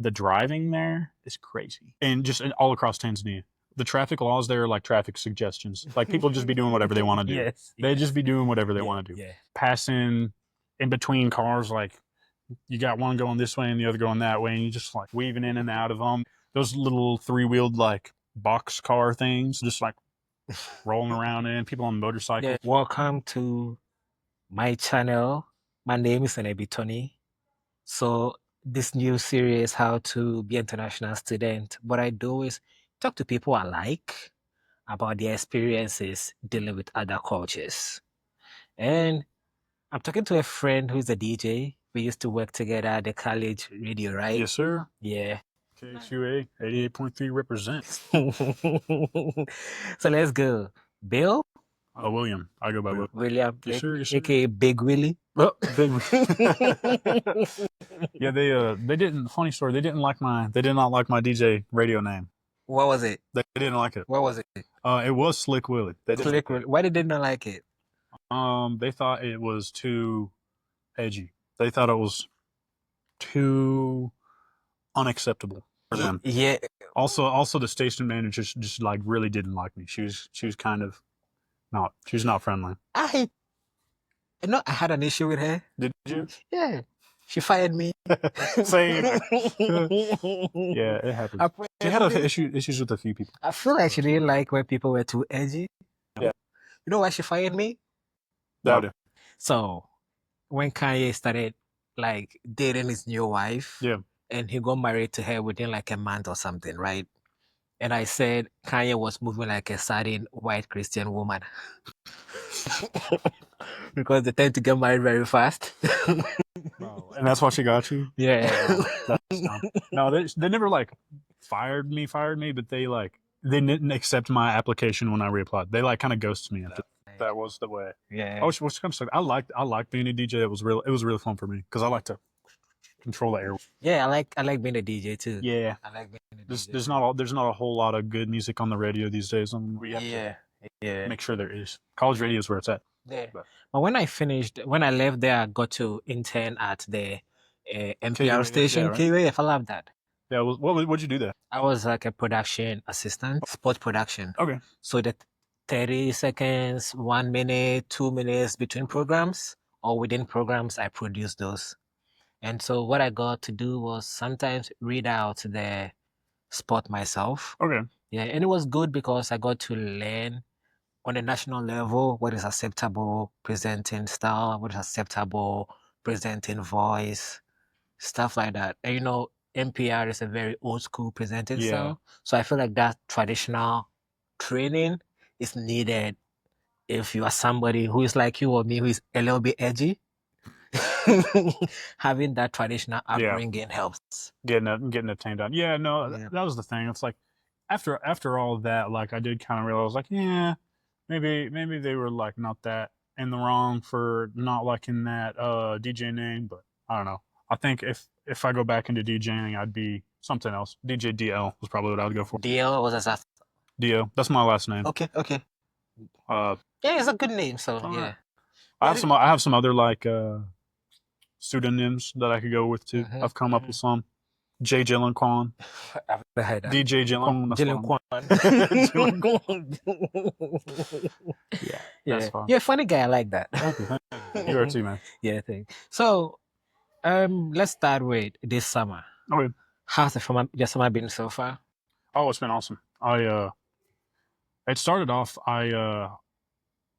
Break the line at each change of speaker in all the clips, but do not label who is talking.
the driving there is crazy. And just all across Tanzania. The traffic laws there are like traffic suggestions. Like people just be doing whatever they want to do.
Yes.
They just be doing whatever they want to do.
Yeah.
Passing in between cars, like you got one going this way and the other going that way, and you just like weaving in and out of them. Those little 3-wheeled like box car things, just like rolling around in. People on motorcycles.
Yeah. Welcome to my channel. My name is Nenebi Tony. So this new series, How to Be an International Student, what I do is talk to people I like about their experiences dealing with other cultures. And I'm talking to a friend who's a DJ. We used to work together at the college radio, right?
Yes, sir.
Yeah.
KQA 88.3 represents.
So let's go. Bill?
William. I go by Will.
William,
Yes, sir, yes, sir.
a.k.a. Big Willie.
Oh, big. Yeah, they didn't. Funny story. They did not like my DJ radio name.
What was it?
They didn't like it.
What was it?
It was Sleek Willie.
Sleek Willie. Why did they not like it?
They thought it was too edgy. They thought it was too unacceptable for them.
Yeah.
Also, the station manager just like really didn't like me. She was kind of not. She was not friendly.
I had an issue with her.
Did you?
Yeah. She fired me.
Same. Yeah, it happened. She had issues with a few people.
I feel like she didn't like when people were too edgy.
Yeah.
You know why she fired me?
Doubt it.
So when Kanye started like dating his new wife,
yeah,
and he got married to her within like a month or something, right? And I said Kanye was moving like a certain white Christian woman. Because they tend to get married very fast.
And that's why she got you?
Yeah.
No, they never like fired me, but they didn't accept my application when I reapplied. They like kind of ghosted me after. That was the way.
Yeah.
I was kind of I liked being a DJ. It was really fun for me because I like to control the air.
Yeah, I like being a DJ too.
Yeah.
I like being a DJ.
There's not a whole lot of good music on the radio these days. We have to make sure there is. College radio is where it's at.
Yeah. But when I left there, I got to intern at the NPR station. KUAF, I love that.
Yeah, what'd you do there?
I was like a production assistant, sports production.
Okay.
So the 30 seconds, 1 minute, 2 minutes between programs or within programs, I produce those. And so what I got to do was sometimes read out the spot myself.
Okay.
Yeah, and it was good because I got to learn on a national level what is acceptable presenting style, what is acceptable presenting voice, stuff like that. And you know, NPR is a very old school presenting style. So I feel like that traditional training is needed if you are somebody who is like you or me, who is a little bit edgy. Having that traditional upbringing helps.
Getting it tamed down. Yeah, no, that was the thing. It's like after all of that, like I did kind of realize, like, yeah, maybe they were like not that in the wrong for not liking that DJ name, but I don't know. I think if I go back into DJing, I'd be something else. DJ DL was probably what I would go for.
DL was that?
DL. That's my last name.
Okay. Yeah, it's a good name. So yeah.
I have some other like pseudonyms that I could go with too. I've come up with some. J. Jillian Kwan. DJ Jillian Kwan.
Yeah. You're a funny guy. I like that.
You are too, man.
Yeah, thanks. So, let's start with this summer.
Okay.
How's your summer been so far?
Oh, it's been awesome. It started off. I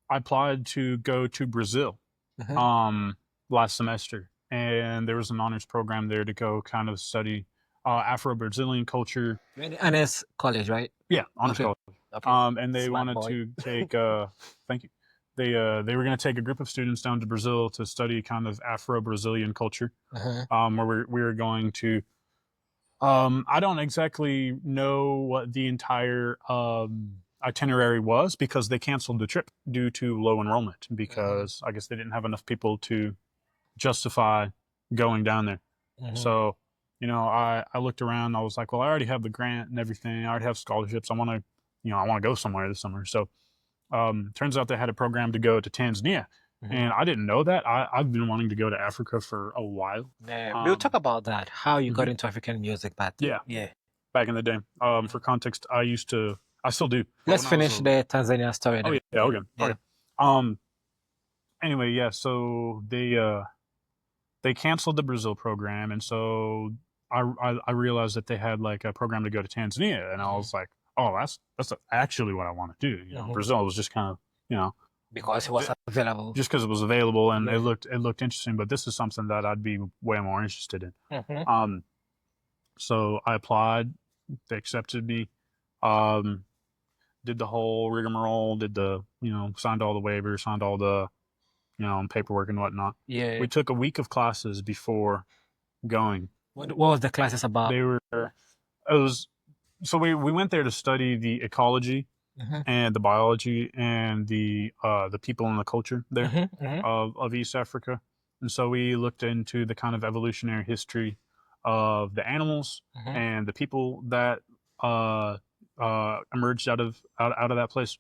applied to go to Brazil, last semester, and there was an honors program there to go kind of study Afro-Brazilian culture.
Honors college, right?
Yeah, honors college.
Okay.
And they wanted to take. Thank you. They were going to take a group of students down to Brazil to study kind of Afro-Brazilian culture. Where we were going to. I don't exactly know what the entire itinerary was because they canceled the trip due to low enrollment because I guess they didn't have enough people to justify going down there. So, you know, I looked around. I was like, well, I already have the grant and everything. I already have scholarships. I want to go somewhere this summer. So, turns out they had a program to go to Tanzania, And I didn't know that. I've been wanting to go to Africa for a while.
We'll talk about that. How you got
Mhm.
into African music, but
Yeah. Back in the day. For context, I still do.
Let's finish the Tanzania story.
Oh
then.
yeah, okay. Anyway, yeah, so they canceled the Brazil program, and so I realized that they had like a program to go to Tanzania, and I was like, oh, that's actually what I want to do. You know, Brazil was just kind of, you know,
because it was available.
just because it was available and it looked interesting, but this is something that I'd be way more interested in. So I applied, they accepted me, did the whole rigmarole, signed all the waivers, signed all the, paperwork and whatnot.
Yeah.
We took a week of classes before going.
What was the classes about?
So we went there to study the ecology and the biology and the people and the culture there of East Africa. And so we looked into the kind of evolutionary history of the animals and the people that emerged out of that place.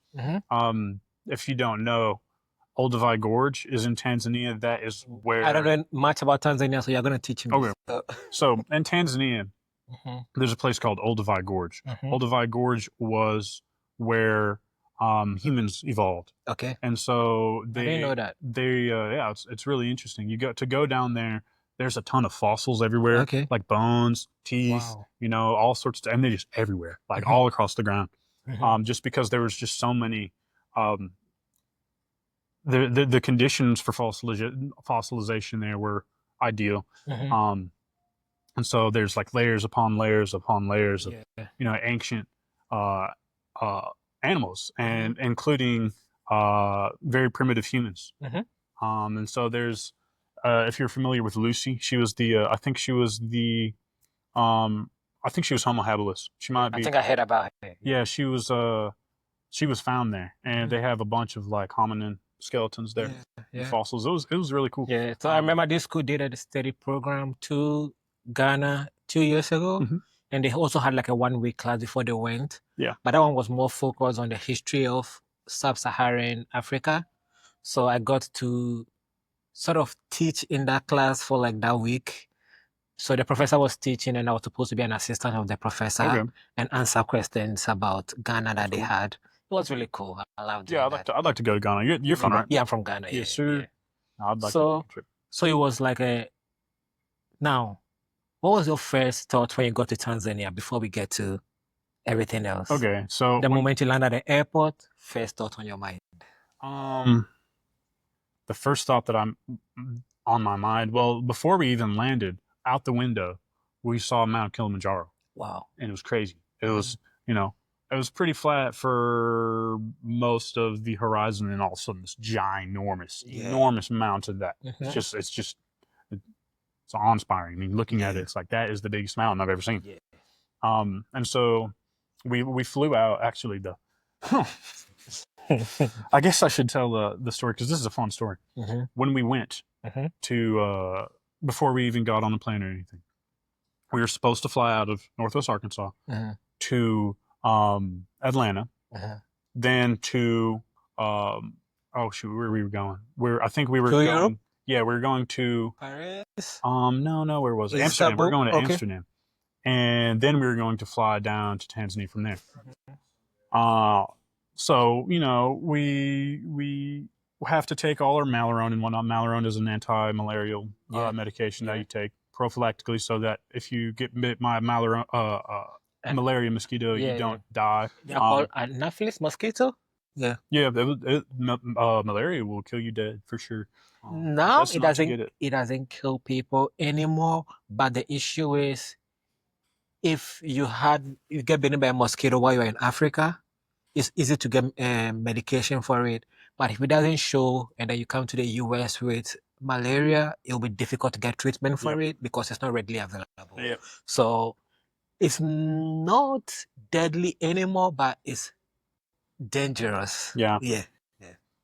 If you don't know, Olduvai Gorge is in Tanzania. That is where
I don't know much about Tanzania, so you're going to teach me.
Okay. So in Tanzania, there's a place called Olduvai Gorge. Olduvai Gorge was where humans evolved.
Okay.
And so
I didn't know that.
It's really interesting. You go down there. There's a ton of fossils everywhere.
Okay.
Like bones, teeth, all sorts of, and they're just everywhere, like all across the ground. Just because there was just so many. The conditions for fossilization there were ideal. And so there's like layers upon layers upon layers of ancient animals, and including very primitive humans. And so there's if you're familiar with Lucy, she was I think she was Homo habilis. She might be.
I think I heard about her.
Yeah, she was found there, and they have a bunch of like hominin skeletons there, fossils. It was really cool.
Yeah, so I remember this school did a study program to Ghana 2 years ago, and they also had like a 1 week class before they went.
Yeah,
but that one was more focused on the history of sub-Saharan Africa. So I got to sort of teach in that class for like that week. So the professor was teaching, and I was supposed to be an assistant of the professor and answer questions about Ghana that they had. It was really cool. I loved it.
Yeah, I'd like to go to Ghana. You're from, right?
Yeah, I'm from Ghana.
Yes, sir. Yeah. I'd like
so,
to trip.
So it was like now, what was your first thought when you got to Tanzania before we get to everything else?
Okay, so
the moment you land at the airport, first thought on your mind?
The first thought that I'm on my mind, well, before we even landed, out the window, we saw Mount Kilimanjaro.
Wow.
And it was crazy. It was, it was pretty flat for most of the horizon, and all of a sudden this enormous mountain that it's awe-inspiring. I mean, looking at it, it's like, that is the biggest mountain I've ever seen. And so we flew out, actually, I guess I should tell the story, because this is a fun story. When we went to, before we even got on the plane or anything, we were supposed to fly out of Northwest Arkansas to Atlanta, then to, where were we going? I think we were going, Europe? Yeah, we were going to
Paris.
No, where was it? Amsterdam. We're going to Amsterdam, and then we were going to fly down to Tanzania from there. So we have to take all our Malarone and whatnot. Malarone is an anti-malarial medication that you take prophylactically, so that if you get bit by a malaria mosquito, you don't die.
They're called Anopheles mosquito. Yeah.
Yeah, malaria will kill you dead for sure.
Now it doesn't kill people anymore. But the issue is, if you get bitten by a mosquito while you're in Africa, it's easy to get medication for it. But if it doesn't show, and then you come to the US with malaria, it'll be difficult to get treatment for it because it's not readily available. So it's not deadly anymore, but it's dangerous.
Yeah.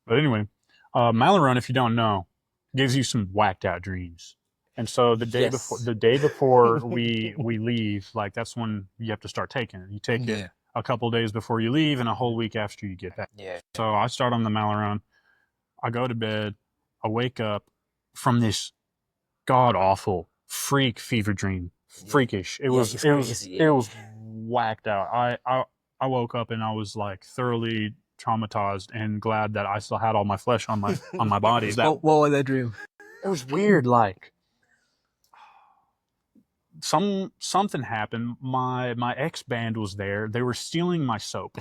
But anyway, Malarone, if you don't know, gives you some whacked out dreams. And so the day before we leave, like, that's when you have to start taking it. You take it a couple of days before you leave, and a whole week after you get back. So I start on the Malarone. I go to bed. I wake up from this god awful freak fever dream. Freakish. It was whacked out. I woke up and I was like thoroughly traumatized and glad that I still had all my flesh on my body.
What was that dream?
It was weird. Like something happened. My ex band was there. They were stealing my soap.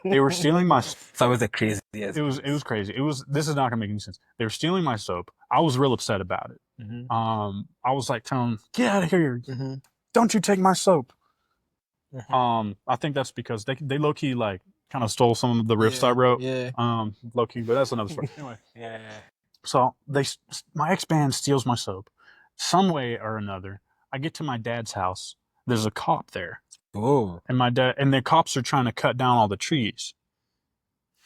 They were stealing my.
So it was a crazy.
It was crazy. This is not gonna make any sense. They were stealing my soap. I was real upset about it.
Mm-hmm.
I was like telling them, "Get out of here!
Mm-hmm.
Don't you take my soap."
Mm-hmm.
I think that's because they low key like kind of stole some of the riffs I wrote.
Yeah.
Low key, but that's another story. Anyway.
Yeah.
So my ex band steals my soap. Some way or another, I get to my dad's house. There's a cop there.
Oh.
And the cops are trying to cut down all the trees.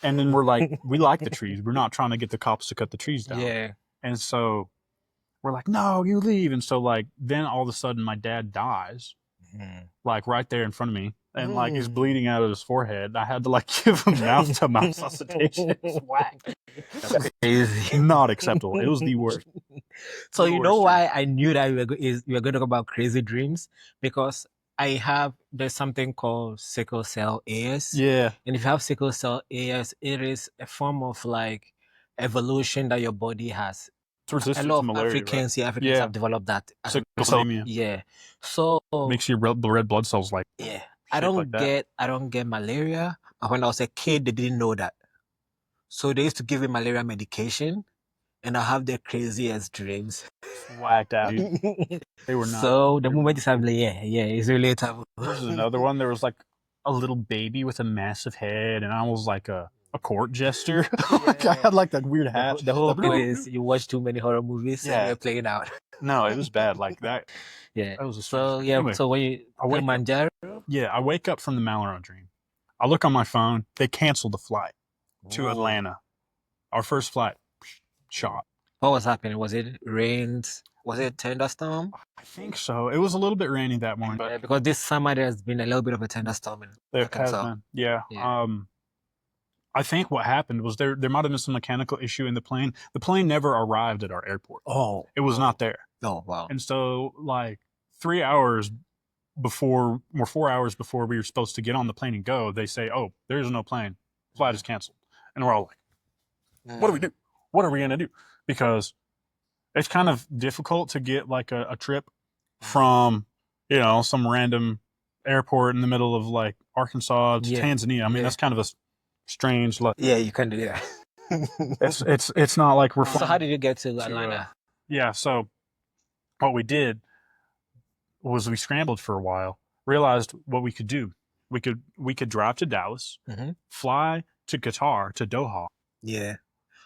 And then we're like, we like the trees. We're not trying to get the cops to cut the trees down.
Yeah.
And so we're like, no, you leave. And so like, then all of a sudden my dad dies, like right there in front of me. And like he's bleeding out of his forehead. I had to like give him mouth to mouth resuscitation. Whack.
That's crazy.
Not acceptable. It was the worst.
So you know why I knew that we were going to talk about crazy dreams? Because there's something called sickle cell AS.
Yeah.
And if you have sickle cell AS, it is a form of like evolution that your body has.
It's resistant
a lot
to malaria,
of Africans,
right?
Africans have developed that.
Sickle cell anemia.
Yeah. So
makes your red blood cells like
I don't get malaria. And when I was a kid, they didn't know that. So they used to give me malaria medication, and I have the craziest dreams.
Whacked out, dude. They were not.
So the moment is like, it's relatable.
This is another one. There was like a little baby with a massive head, and I was like a court jester. Like, I had like that weird hat.
The whole thing is you watch too many horror movies and you're playing out.
No, it was bad. Like that.
Yeah.
That was
anyway, so when you Kilimanjaro?
Yeah, I wake up from the Malaro dream. I look on my phone. They canceled the flight to Atlanta. Our first flight shot.
What was happening? Was it rains? Was it a thunderstorm?
I think so. It was a little bit rainy that morning.
Yeah, because this summer there's been a little bit of a thunderstorm in Arkansas.
Yeah. I think what happened was there might have been some mechanical issue in the plane. The plane never arrived at our airport.
Oh.
It was not there.
Oh, wow.
And so like 3 hours before, or 4 hours before we were supposed to get on the plane and go, they say, oh, there's no plane. Flight is canceled. And we're all like, what do we do? What are we going to do? Because it's kind of difficult to get like a trip from, some random airport in the middle of like Arkansas to Tanzania. I mean, that's kind of a strange.
Yeah, you can do that.
It's not like we're.
So how did you get to Atlanta?
So what we did was we scrambled for a while, realized what we could do. We could drive to Dallas, fly to Qatar, to Doha.
Yeah.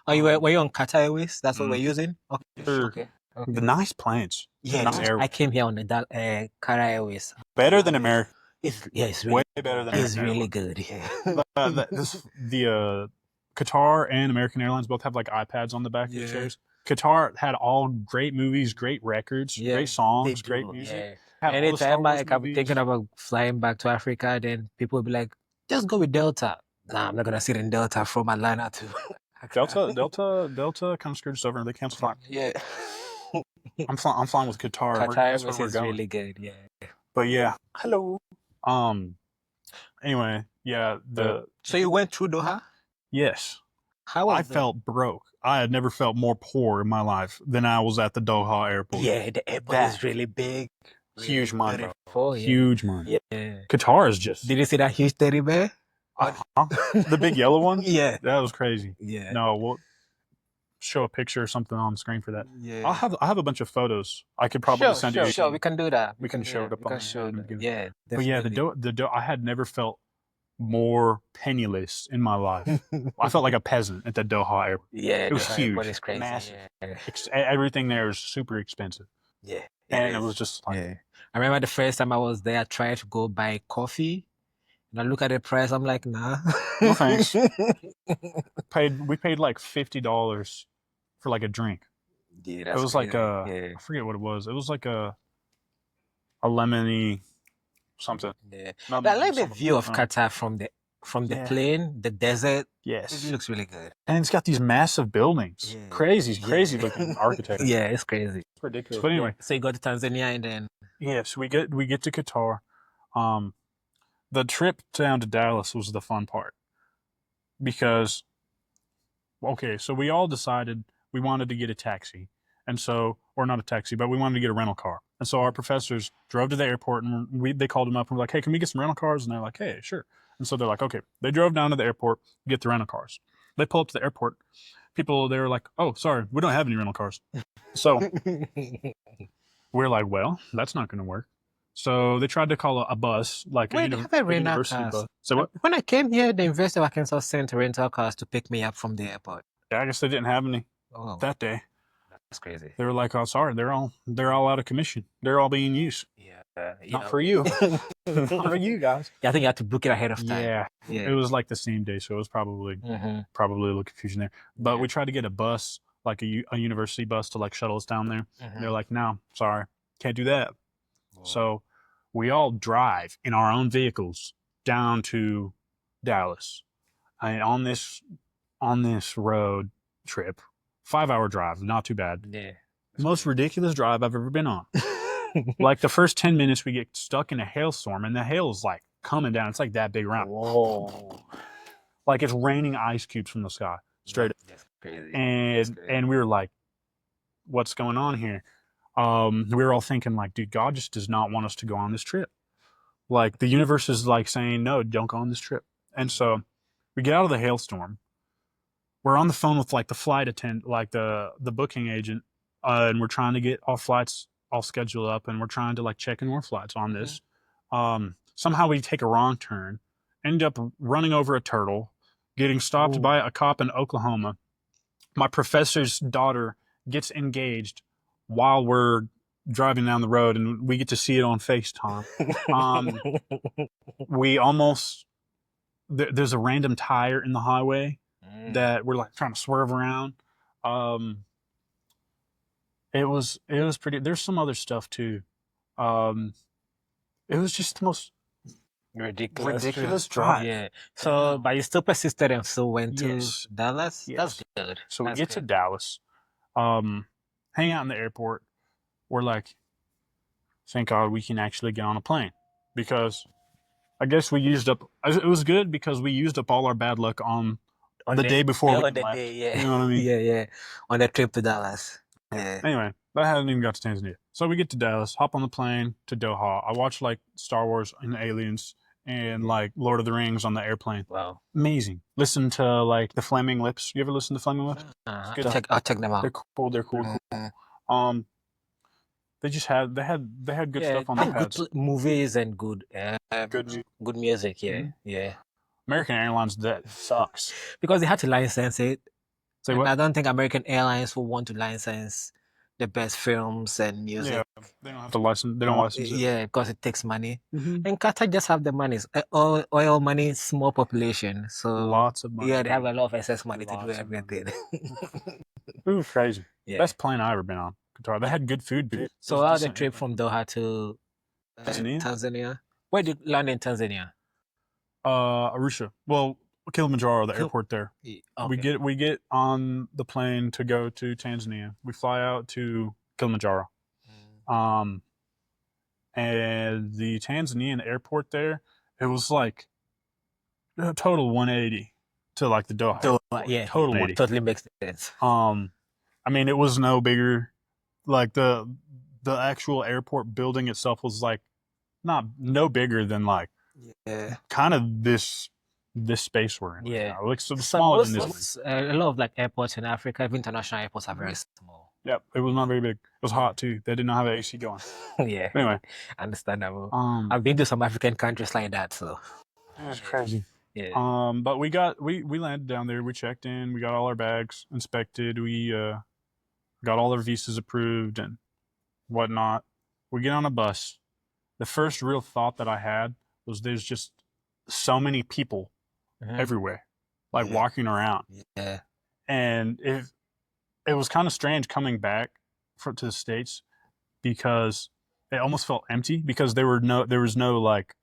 Were you on Qatar Airways? That's what we're using? Okay.
The nice planes.
Yeah, nice I came here on the Qatar Airways.
Better than America.
It's
way better than
It's really good. Yeah.
The Qatar and American Airlines both have like iPads on the back of the chairs. Qatar had all great movies, great records, great songs, great music. Yeah.
Anytime I'm thinking about flying back to Africa, then people will be like, just go with Delta. Nah, I'm not gonna sit in Delta from Atlanta to
Delta kind of screwed us over. They canceled flight.
Yeah.
I'm flying with Qatar.
Qatar is really good. Yeah.
But yeah. Hello. Anyway, yeah.
So you went through Doha?
Yes.
I
felt broke. I had never felt more poor in my life than I was at the Doha airport.
Yeah, the airport is really big.
Huge money.
Yeah.
Huge money.
Yeah.
Qatar is just.
Did you see that huge teddy bear?
The big yellow one?
Yeah.
That was crazy.
Yeah.
No, we'll show a picture or something on the screen for that.
Yeah.
I have a bunch of photos. I could probably send you.
Sure, we can do that.
We can show it up on
Yeah.
But yeah, I had never felt more penniless in my life. I felt like a peasant at the Doha airport.
Yeah.
It was huge.
But it's crazy.
Massive.
Yeah.
Everything there is super expensive.
Yeah.
And it was just like.
Yeah. I remember the first time I was there, I tried to go buy coffee. And I look at the price, I'm like, nah.
No thanks. We paid like $50 for like a drink.
Yeah,
it was like I forget what it was. It was like a lemony something.
Yeah. I like the view of Qatar from the From the
Yeah.
plane, the desert,
Yes.
it looks really good.
And it's got these massive buildings.
Yeah.
Crazy looking architecture.
Yeah, it's crazy.
It's ridiculous. But anyway.
Yeah. So you go to Tanzania and then.
Yes, we get to Qatar. The trip down to Dallas was the fun part. Because so we all decided we wanted to get a taxi. And so, or not a taxi, but we wanted to get a rental car. And so our professors drove to the airport and they called them up and were like, hey, can we get some rental cars? And they're like, hey, sure. And so they're like, okay. They drove down to the airport, get the rental cars. They pull up to the airport. People, they were like, oh, sorry, we don't have any rental cars. So we're like, well, that's not going to work. So they tried to call a bus, like a university bus. So what?
When I came here, the University of Arkansas sent rental cars to pick me up from the airport.
Yeah, I guess they didn't have any that day.
That's crazy.
They were like, oh, sorry, they're all out of commission. They're all being used.
Yeah.
Not for you. Not for you guys.
Yeah, I think you had to book it ahead of time.
Yeah. It was like the same day, so it was probably a little confusion there. But we tried to get a bus, like a university bus to like shuttle us down there. And they're like, no, sorry, can't do that. Whoa. So we all drive in our own vehicles down to Dallas. And on this road trip, 5-hour drive, not too bad.
Yeah.
Most ridiculous drive I've ever been on. Like the first 10 minutes, we get stuck in a hailstorm, and the hail is like coming down. It's like that big around.
Whoa!
Like it's raining ice cubes from the sky, straight up.
That's crazy.
And we were like, "What's going on here?" We were all thinking like, "Dude, God just does not want us to go on this trip. Like the universe is like saying, no, don't go on this trip." And so we get out of the hailstorm. We're on the phone with like the flight attendant, like the booking agent, and we're trying to get our flights all scheduled up, and we're trying to like check in more flights on this. Somehow we take a wrong turn, end up running over a turtle, getting stopped by a cop in Oklahoma. My professor's daughter gets engaged while we're driving down the road, and we get to see it on FaceTime. We almost there's a random tire in the highway that we're like trying to swerve around. It was pretty. There's some other stuff too. It was just the most ridiculous drive.
Yeah. So, but you still persisted and still went to Dallas.
Yes.
That's good.
So we get to Dallas, hang out in the airport. We're like, thank God we can actually get on a plane, because I guess we used up. It was good because we used up all our bad luck on the day before we left. You know what I mean?
Yeah. On the trip to Dallas. Yeah.
Anyway, I hadn't even got to Tanzania. So we get to Dallas, hop on the plane to Doha. I watch like Star Wars and Aliens and like Lord of the Rings on the airplane.
Wow.
Amazing. Listen to like the Flaming Lips. You ever listen to Flaming Lips?
I'll check them out.
They're cool. They just had good stuff on the pads.
Good movies and good music. Yeah.
Mm-hmm.
Yeah.
American Airlines, that sucks.
Because they had to license it.
Say what?
I don't think American Airlines will want to license the best films and music.
Yeah, they don't have to license. They don't license it.
Yeah, because it takes money.
Mm-hmm.
And Qatar just have the money. Oil money, small population. So
lots of money.
Yeah, they have a lot of excess money to do everything.
It was crazy.
Yeah.
Best plane I ever been on. Qatar. They had good food.
So how the trip from Doha to Tanzania? Where did you land in Tanzania?
Arusha. Well, Kilimanjaro, the airport there. Okay. We get on the plane to go to Tanzania. We fly out to Kilimanjaro. And the Tanzanian airport there, it was like a total 180 to like the Doha.
Yeah,
total 180.
Totally makes sense.
I mean, it was no bigger. Like the actual airport building itself was like no bigger than like kind of this space we're in.
Yeah,
right, like so smaller than this.
A lot of like airports in Africa, even international airports, are very small.
Yep, it was not very big. It was hot too. They did not have AC going.
Yeah.
Anyway,
understandable. I've been to some African countries like that, so
that's crazy.
Yeah.
But we landed down there. We checked in. We got all our bags inspected. We got all our visas approved and whatnot. We get on a bus. The first real thought that I had was there's just so many people everywhere, like walking around.
Yeah.
And it was kind of strange coming back to the States because it almost felt empty because there was no like,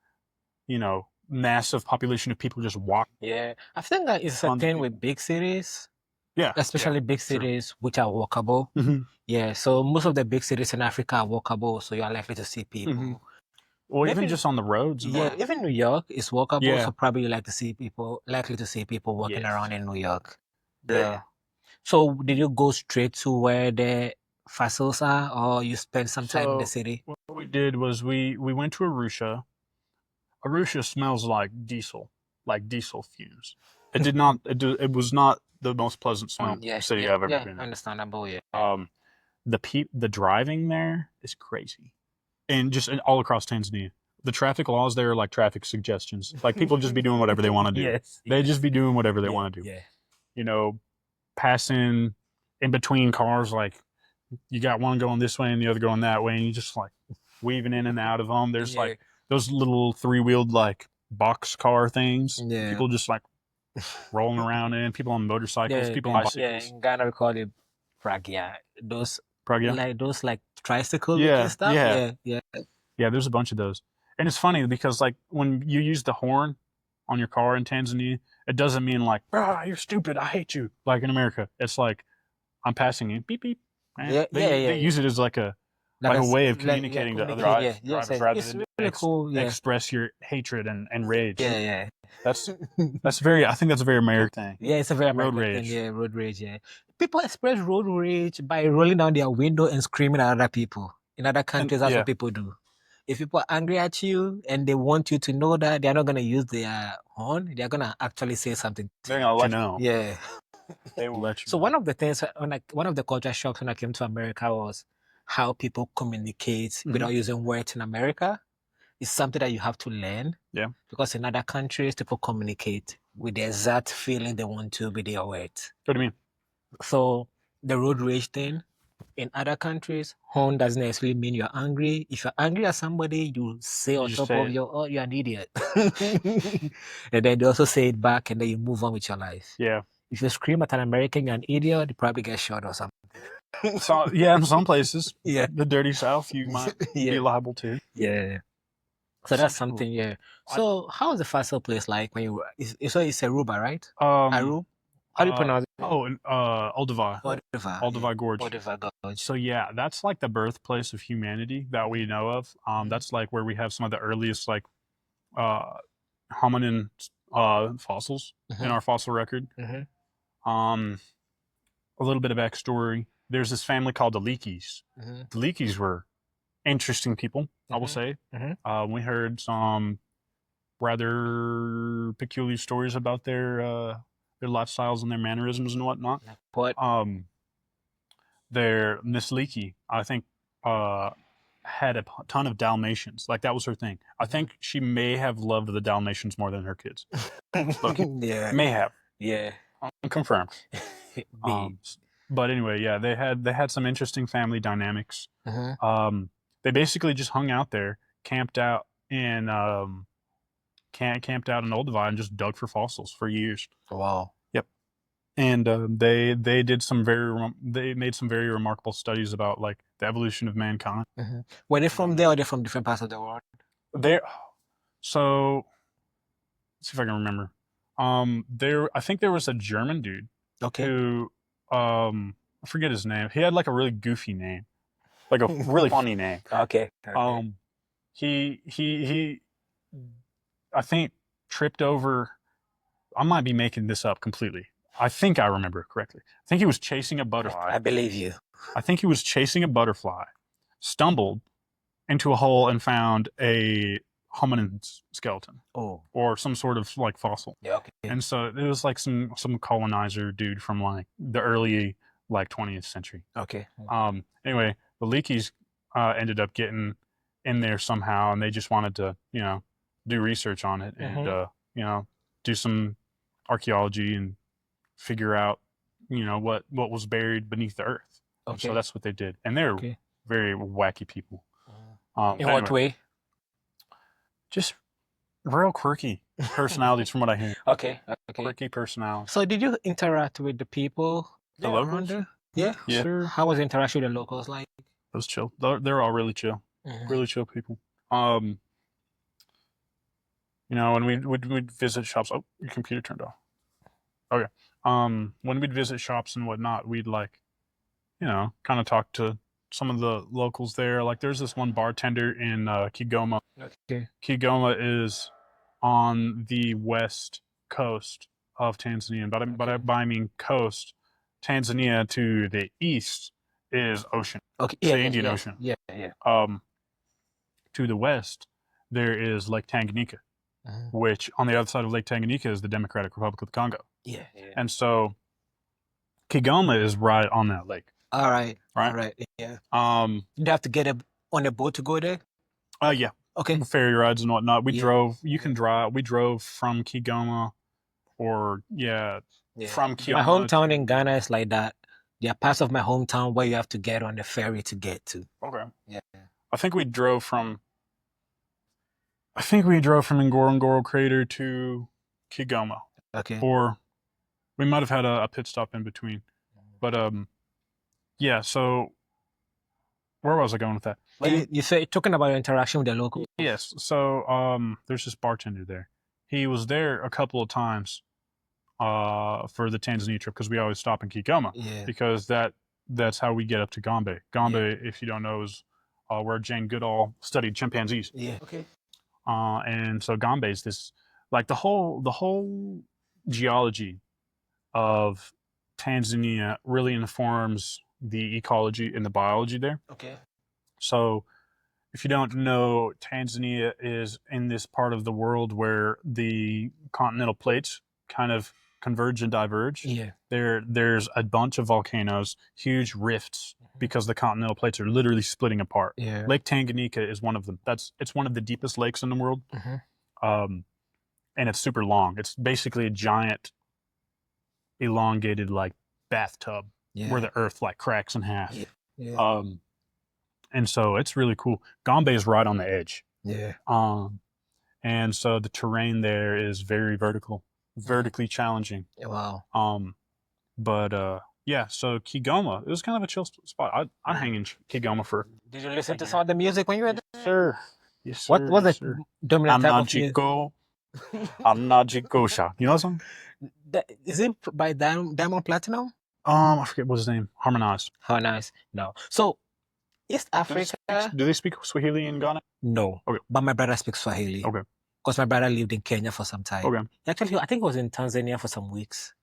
massive population of people just walk.
Yeah, I think that is a
Tons of
thing
people.
with big cities,
Yeah,
especially big
true.
cities which are walkable. Yeah, so most of the big cities in Africa are walkable, so you are likely to see people.
Or even
Maybe-
just on the roads. and
Yeah,
all.
even New York is walkable,
Yeah.
so probably you likely to see people walking
Yes.
around in New York.
Yeah.
So did you go straight to where the fossils are, or you spent some time in the
So
city?
what we did was we went to Arusha. Arusha smells like diesel fumes. It did not. It was not the most pleasant smelling city I've ever been in.
Understandable. Yeah.
The driving there is crazy, and just all across Tanzania. The traffic laws there are like traffic suggestions. Like people just be doing whatever they want to do.
Yes.
They just be doing whatever they want to do.
Yeah.
You know, passing in between cars, like you got one going this way and the other going that way, and you just like weaving in and out of them. There's like those little 3-wheeled like box car things.
Yeah.
People just like rolling around in. People on motorcycles. People on bicycles.
Yeah, in Ghana we call it those like tricycle
Yeah,
stuff.
yeah. Yeah, there's a bunch of those. And it's funny because like when you use the horn on your car in Tanzania, it doesn't mean like, you're stupid, I hate you. Like in America, it's like, I'm passing you, beep beep. And they use it as like a way of communicating to other drivers rather than
really cool.
express your hatred and rage.
Yeah.
That's I think that's a very American thing.
Yeah, it's a very American
road rage.
thing. Yeah, road rage. Yeah, people express road rage by rolling down their window and screaming at other people. In other countries, that's what people do. If people are angry at you and they want you to know that, they're not gonna use their horn. They're gonna actually say something.
They're gonna let you know.
Yeah.
They will let you.
So one of the things, one of the culture shocks when I came to America was how people communicate without using words in America. It's something that you have to learn.
Yeah.
Because in other countries, people communicate with the exact feeling they want to with their words.
What do you mean?
So the road rage thing, in other countries, horn doesn't necessarily mean you're angry. If you're angry at somebody, you say on top of you're an idiot. And then they also say it back and then you move on with your life.
Yeah.
If you scream at an American, you're an idiot, you probably get shot or something.
So, in some places, the dirty South, you might be liable to.
Yeah. So that's something, So how is the fossil place like when you? So it's Aruba, right? Aru. How do you pronounce it?
Olduvai.
Olduvai
Gorge.
Olduvai Gorge.
So that's like the birthplace of humanity that we know of. That's like where we have some of the earliest like hominin fossils in our fossil record. A little bit of backstory. There's this family called the Leakeys. The Leakeys were interesting people, I will say. We heard some rather peculiar stories about their lifestyles and their mannerisms and whatnot. Their Miss Leakey, I think, had a ton of Dalmatians. Like that was her thing. I think she may have loved the Dalmatians more than her kids. May have.
Yeah.
Unconfirmed. But anyway, they had some interesting family dynamics. They basically just hung out there, camped out in Olduvai and just dug for fossils for years.
Wow.
Yep. And they made some very remarkable studies about like the evolution of mankind.
Were they from there or they're from different parts of the world?
So let's see if I can remember. I think there was a German dude. Who I forget his name. He had like a really goofy name. Like a really funny name. He I think tripped over. I might be making this up completely. I think I remember it correctly. I think he was chasing a butterfly.
I believe you.
I think he was chasing a butterfly, stumbled into a hole and found a hominin skeleton. Or some sort of like fossil.
Yeah, okay.
And so it was like some colonizer dude from like the early like 20th century.
Okay.
Anyway, the Leakeys ended up getting in there somehow, and they just wanted to, do research on it and do some archaeology and figure out, what was buried beneath the earth. So that's what they did, and they're very wacky people.
In what way?
Just real quirky personalities, from what I hear.
Okay.
Quirky personalities.
So did you interact with the people?
The locals?
Yeah.
Sure.
How was the interaction with the locals like?
It was chill. They're all really chill. Really chill people. You know, when we'd visit shops. Oh, your computer turned off. Okay. When we'd visit shops and whatnot, we'd like, you know, kind of talk to some of the locals there. Like, there's this one bartender in Kigoma.
Okay.
Kigoma is on the west coast of Tanzania, but I mean coast. Tanzania to the east is ocean.
Okay.
It's
Yeah,
the
yeah,
Indian
yeah,
Ocean.
yeah.
To the west, there is Lake Tanganyika,
Mhm.
which on the other side of Lake Tanganyika is the Democratic Republic of the Congo.
Yeah, yeah.
And so Kigoma is right on that lake.
All right.
Right.
All right. Yeah.
Um.
You have to get on a boat to go there.
Yeah.
Okay.
Ferry rides and whatnot. We
Yeah.
drove. You can drive. We drove from Kigoma, or from Kigoma.
My hometown in Ghana is like that. There are parts of my hometown where you have to get on the ferry to get to.
Okay.
Yeah.
I think we drove from Ngorongoro Crater to Kigoma.
Okay.
Or we might have had a pit stop in between. But yeah, so where was I going with that?
But you say talking about your interaction with the locals.
Yes. So there's this bartender there. He was there a couple of times for the Tanzania trip because we always stop in Kigoma.
Yeah.
Because that's how we get up to Gombe. Gombe, if you don't know, is where Jane Goodall studied chimpanzees.
Yeah. Okay.
And so Gombe is this, like, the whole geology of Tanzania really informs the ecology and the biology there.
Okay.
So if you don't know, Tanzania is in this part of the world where the continental plates kind of converge and diverge.
Yeah.
There's a bunch of volcanoes, huge rifts, because the continental plates are literally splitting apart.
Yeah.
Lake Tanganyika is one of them. It's one of the deepest lakes in the world. And it's super long. It's basically a giant, elongated, like, bathtub where the earth like cracks in half.
Yeah.
And so it's really cool. Gombe is right on the edge.
Yeah.
And so the terrain there is very vertically challenging.
Wow.
But yeah, so Kigoma, it was kind of a chill spot. I'd hang in Kigoma for.
Did you listen to some of the music when you were there?
Sure. Yes, sir.
What was
yes,
the
sir.
dominant type of music?
I'm not Jikosha. You know that song?
Is it by Diamond Platinum?
I forget what his name. Harmonized.
How nice. No. So East Africa.
Do they speak Swahili in Ghana?
No.
Okay.
But my brother speaks Swahili.
Okay.
Because my brother lived in Kenya for some time.
Okay.
Actually, I think he was in Tanzania for some weeks.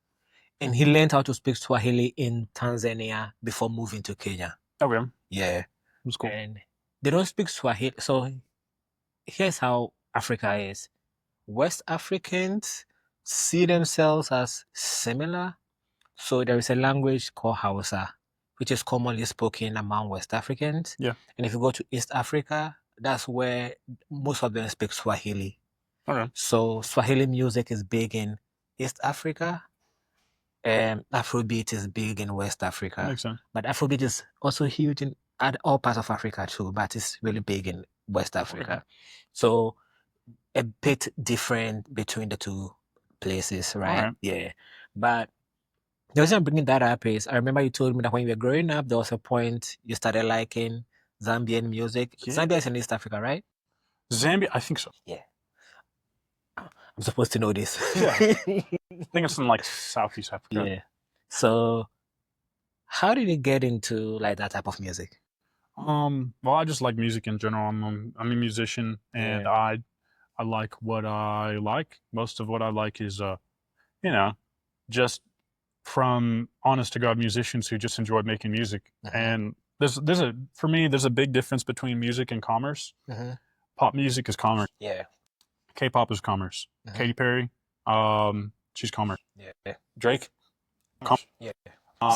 And he learned how to speak Swahili in Tanzania before moving to Kenya.
Okay.
Yeah.
That's cool.
And they don't speak Swahili. So here's how Africa is. West Africans see themselves as similar. So there is a language called Hausa, which is commonly spoken among West Africans.
Yeah.
And if you go to East Africa, that's where most of them speak Swahili.
Okay.
So Swahili music is big in East Africa. Afrobeat is big in West Africa.
That makes sense.
But Afrobeat is also huge in all parts of Africa too, but it's really big in West Africa.
Okay.
So a bit different between the two places, right?
Right.
Yeah. But the reason I'm bringing that up is I remember you told me that when you were growing up, there was a point you started liking Zambian music.
Yeah.
Zambia is in East Africa, right?
Zambia, I think so.
Yeah. I'm supposed to know this.
Yeah. I think it's in like Southeast Africa.
Yeah. So how did you get into like that type of music?
Well, I just like music in general. I'm a musician, and I like what I like. Most of what I like is just from honest to God musicians who just enjoy making music. And there's a big difference between music and commerce. Pop music is commerce.
Yeah.
K-pop is commerce. Katy Perry, she's commerce.
Yeah.
Drake,
yeah.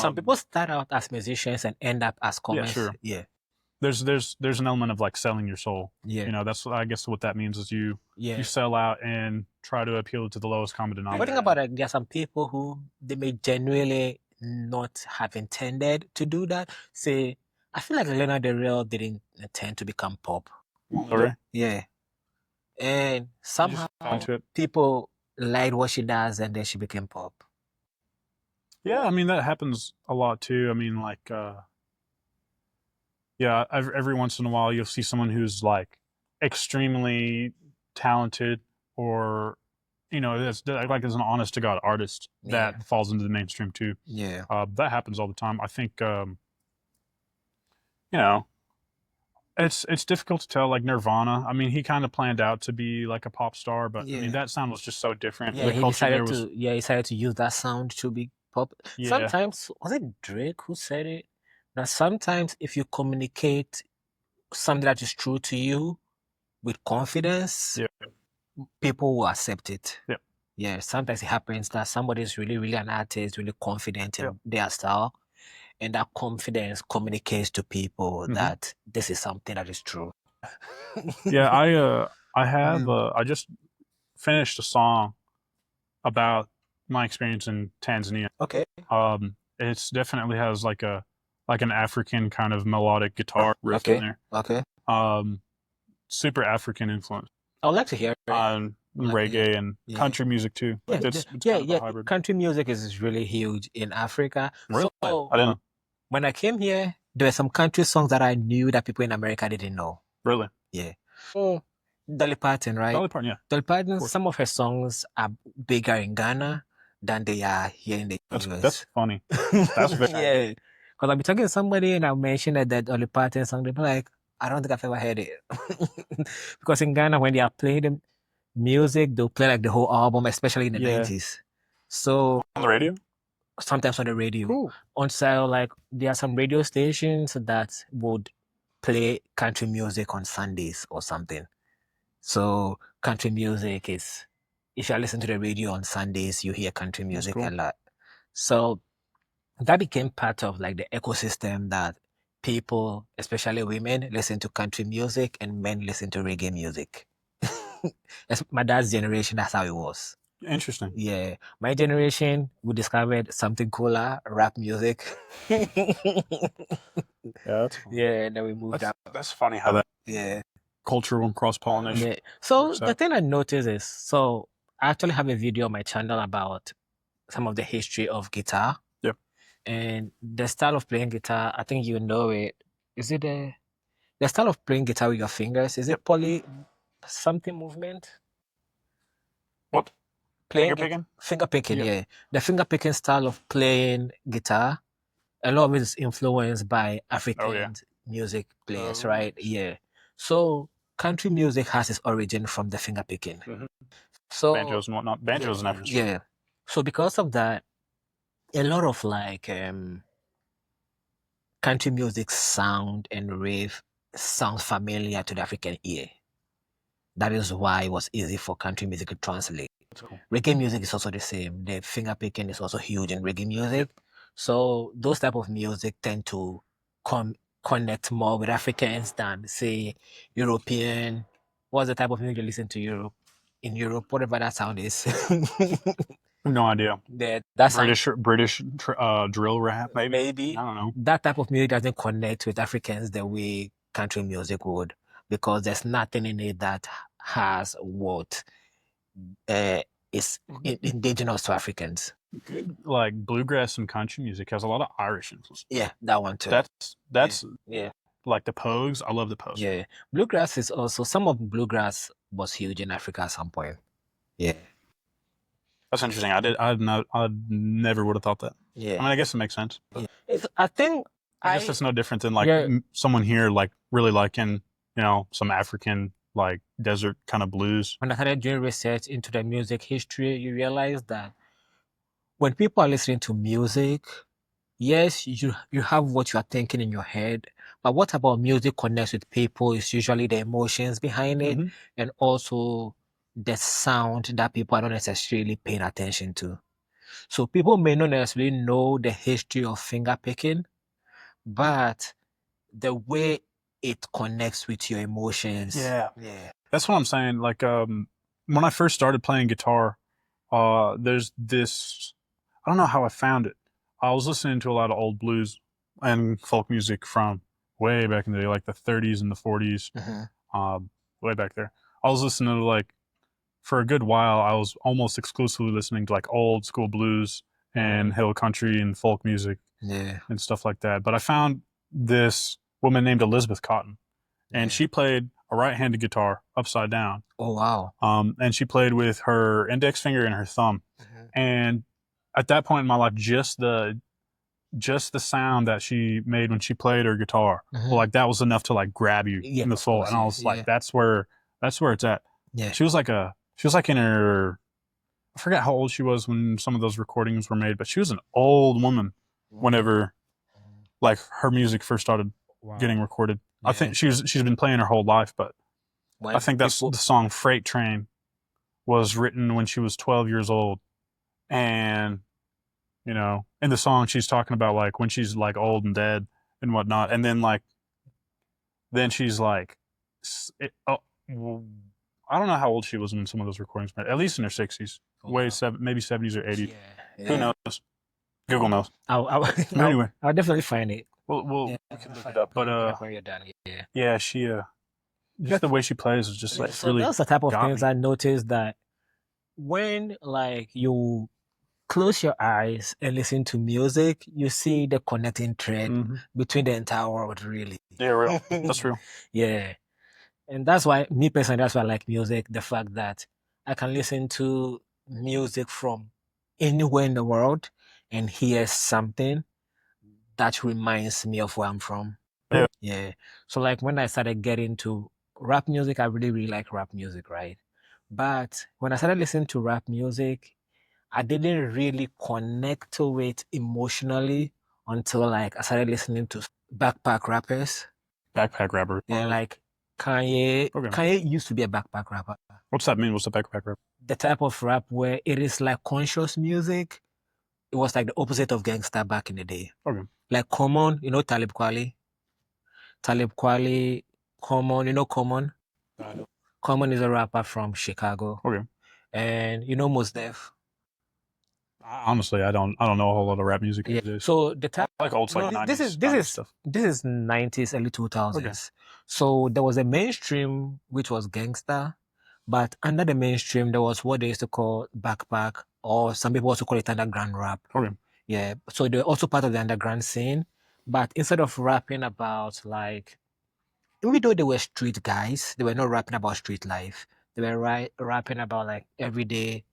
Some people start out as musicians and end up as commerce.
Yeah, sure.
Yeah.
There's an element of like selling your soul.
Yeah.
You know, that's, I guess, what that means is you sell out and try to appeal to the lowest common denominator.
What do you think about it? There are some people who they may genuinely not have intended to do that. Say, I feel like Lena Del Rey didn't intend to become pop.
Okay.
Yeah. And somehow people liked what she does and then she became pop.
Yeah, I mean, that happens a lot too. I mean, like, every once in a while you'll see someone who's like extremely talented or that's like as an honest to God artist that falls into the mainstream too.
Yeah.
That happens all the time. I think it's difficult to tell. Like Nirvana, I mean, he kind of planned out to be like a pop star, but I mean that sound was just so different.
Yeah, he decided to use that sound to be pop.
Yeah.
Sometimes, was it Drake who said it? That sometimes if you communicate something that is true to you with confidence, people will accept it.
Yeah.
Yeah, sometimes it happens that somebody is really, really an artist, really confident in their style, and that confidence communicates to people that this is something that is true.
Yeah, I just finished a song about my experience in Tanzania.
Okay.
It's definitely has like an African kind of melodic guitar riff in there.
Okay.
Super African influence.
I would like to hear it.
Reggae and country music too. It's kind of a hybrid.
Country music is really huge in Africa.
Really? So, I didn't know.
When I came here, there were some country songs that I knew that people in America didn't know.
Really?
Yeah. Dolly Parton, right?
Dolly Parton, yeah.
Dolly Parton, some of her songs are bigger in Ghana than they are here in the US.
That's funny. That's very
yeah. Because I'll be talking to somebody and I'll mention that Dolly Parton song, they'll be like, I don't think I've ever heard it. Because in Ghana, when they are playing the music, they'll play like the whole album, especially in the 90s. So
on the radio?
Sometimes on the radio.
Cool.
So like there are some radio stations that would play country music on Sundays or something. So country music is, if you listen to the radio on Sundays, you hear country music a lot. So that became part of like the ecosystem that people, especially women, listen to country music and men listen to reggae music. That's my dad's generation, that's how it was.
Interesting.
Yeah. My generation, we discovered something cooler, rap music.
Yeah, that's funny.
Yeah, and then we moved up.
That's funny how that cultural cross-pollination.
Yeah. So the thing I noticed is, so I actually have a video on my channel about some of the history of guitar.
Yep.
And the style of playing guitar, I think you know it. Is it the style of playing guitar with your fingers? Is it poly something movement?
What?
Playing
finger picking?
Finger picking, yeah. The finger picking style of playing guitar, a lot of it is influenced by African music players, right? Yeah. So country music has its origin from the finger picking. So
banjos and whatnot. Banjos and everything.
Yeah. So because of that, a lot of like country music sound and riff sounds familiar to the African ear. That is why it was easy for country music to translate. Cool. Reggae music is also the same. The finger picking is also huge in reggae music. So those type of music tend to connect more with Africans than, say, European. What's the type of music you listen to Europe? In Europe, whatever that sound is.
No idea.
That's
British drill rap, maybe?
Maybe.
I don't know.
That type of music doesn't connect with Africans the way country music would, because there's nothing in it that has what is indigenous to Africans.
Like bluegrass and country music has a lot of Irish influence.
Yeah, that one too.
That's like the Pogues. I love the Pogues.
Yeah, bluegrass is also, some of bluegrass was huge in Africa at some point. Yeah,
that's interesting. I never would have thought that.
Yeah,
I mean, I guess it makes sense.
Yeah. I
guess it's no different than like someone here like really liking some African like desert kind of blues.
When I started doing research into the music history, you realize that when people are listening to music, yes, you have what you are thinking in your head, but what about music connects with people is usually the emotions behind it, and also the sound that people are not necessarily paying attention to. So people may not necessarily know the history of finger picking, but the way it connects with your emotions.
Yeah. That's what I'm saying. Like when I first started playing guitar, there's this, I don't know how I found it. I was listening to a lot of old blues and folk music from way back in the day, like the 30s and the 40s, way back there. I was listening to like, for a good while, I was almost exclusively listening to like old school blues and hill country and folk music and stuff like that. But I found this woman named Elizabeth Cotton, and she played a right-handed guitar upside down.
Oh wow.
And she played with her index finger and her thumb. And at that point in my life, just the sound that she made when she played her guitar, like that was enough to like grab you in the soul. And I was like, that's where it's at.
Yeah.
She was like in her, I forget how old she was when some of those recordings were made, but she was an old woman whenever like her music first started getting recorded. I think she's been playing her whole life, but I think that's the song Freight Train was written when she was 12 years old. And, you know, in the song, she's talking about like when she's like old and dead and whatnot. And then like, then she's like, I don't know how old she was when some of those recordings were, at least in her 60s, maybe 70s or 80s. Who knows? Google knows. Anyway,
I'll definitely find it.
We can look it up. But
when you're done,
she just the way she plays is just like
so
really.
that's the type of things I noticed, that when like you close your eyes and listen to music, you see the connecting thread between the entire world, really.
Yeah, real. That's real.
Yeah. And that's why, me personally, that's why I like music. The fact that I can listen to music from anywhere in the world and hear something that reminds me of where I'm from. Yeah. So like when I started getting to rap music, I really, really like rap music, right? But when I started listening to rap music, I didn't really connect to it emotionally until like I started listening to backpack rappers.
Backpack rapper.
Yeah, like Kanye. Okay. Kanye used to be a backpack rapper.
What's that mean? What's a backpack rapper?
The type of rap where it is like conscious music. It was like the opposite of gangster back in the day.
Okay.
Like Common, you know Talib Kweli? Talib Kweli, Common, you know Common? Common is a rapper from Chicago.
Okay.
And you know Mos Def?
Honestly, I don't know a whole lot of rap music these days.
So the type,
like old like 90s stuff.
This is 90s, early 2000s. Okay. So there was a mainstream which was gangster, but under the mainstream there was what they used to call backpack, or some people also call it underground rap.
Okay.
Yeah. So they're also part of the underground scene, but instead of rapping about like, even though they were street guys, they were not rapping about street life. They were rapping about like everyday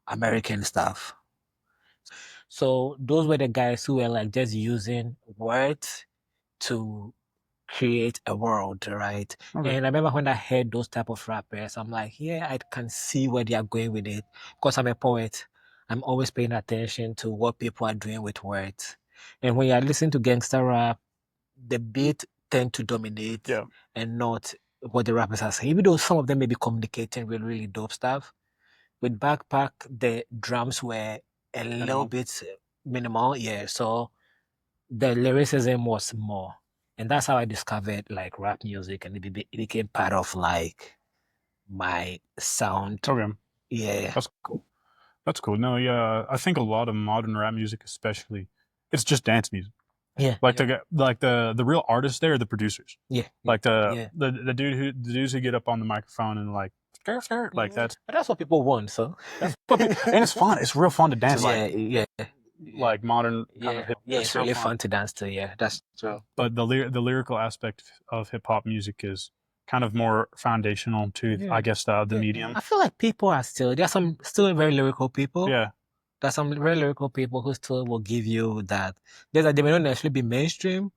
American stuff. So those were the guys who were like just using words to create a world, right? Okay. And I remember when I heard those type of rappers, I'm like, yeah, I can see where they are going with it. Because I'm a poet, I'm always paying attention to what people are doing with words. And when you listen to gangster rap, the beat tend to dominate and not what the rappers are saying. Even though some of them may be communicating really, really dope stuff. With Backpack, the drums were a little bit minimal, so the lyricism was more. And that's how I discovered like rap music, and it became part of like my sound.
Okay.
Yeah.
That's cool. That's cool. No, yeah, I think a lot of modern rap music, especially, it's just dance music.
Yeah.
Like the real artists there are the producers.
Yeah.
Like the dudes who get up on the microphone and like like that's.
But that's what people want, so.
And it's fun. It's real fun to dance.
Yeah.
Like modern kind of hip.
Yeah, it's really fun to dance to. Yeah, that's true.
But the lyrical aspect of hip hop music is kind of more foundational to, I guess, the medium.
I feel like people are there's some still very lyrical people.
Yeah.
There's some very lyrical people who still will give you that. They may not necessarily be mainstream,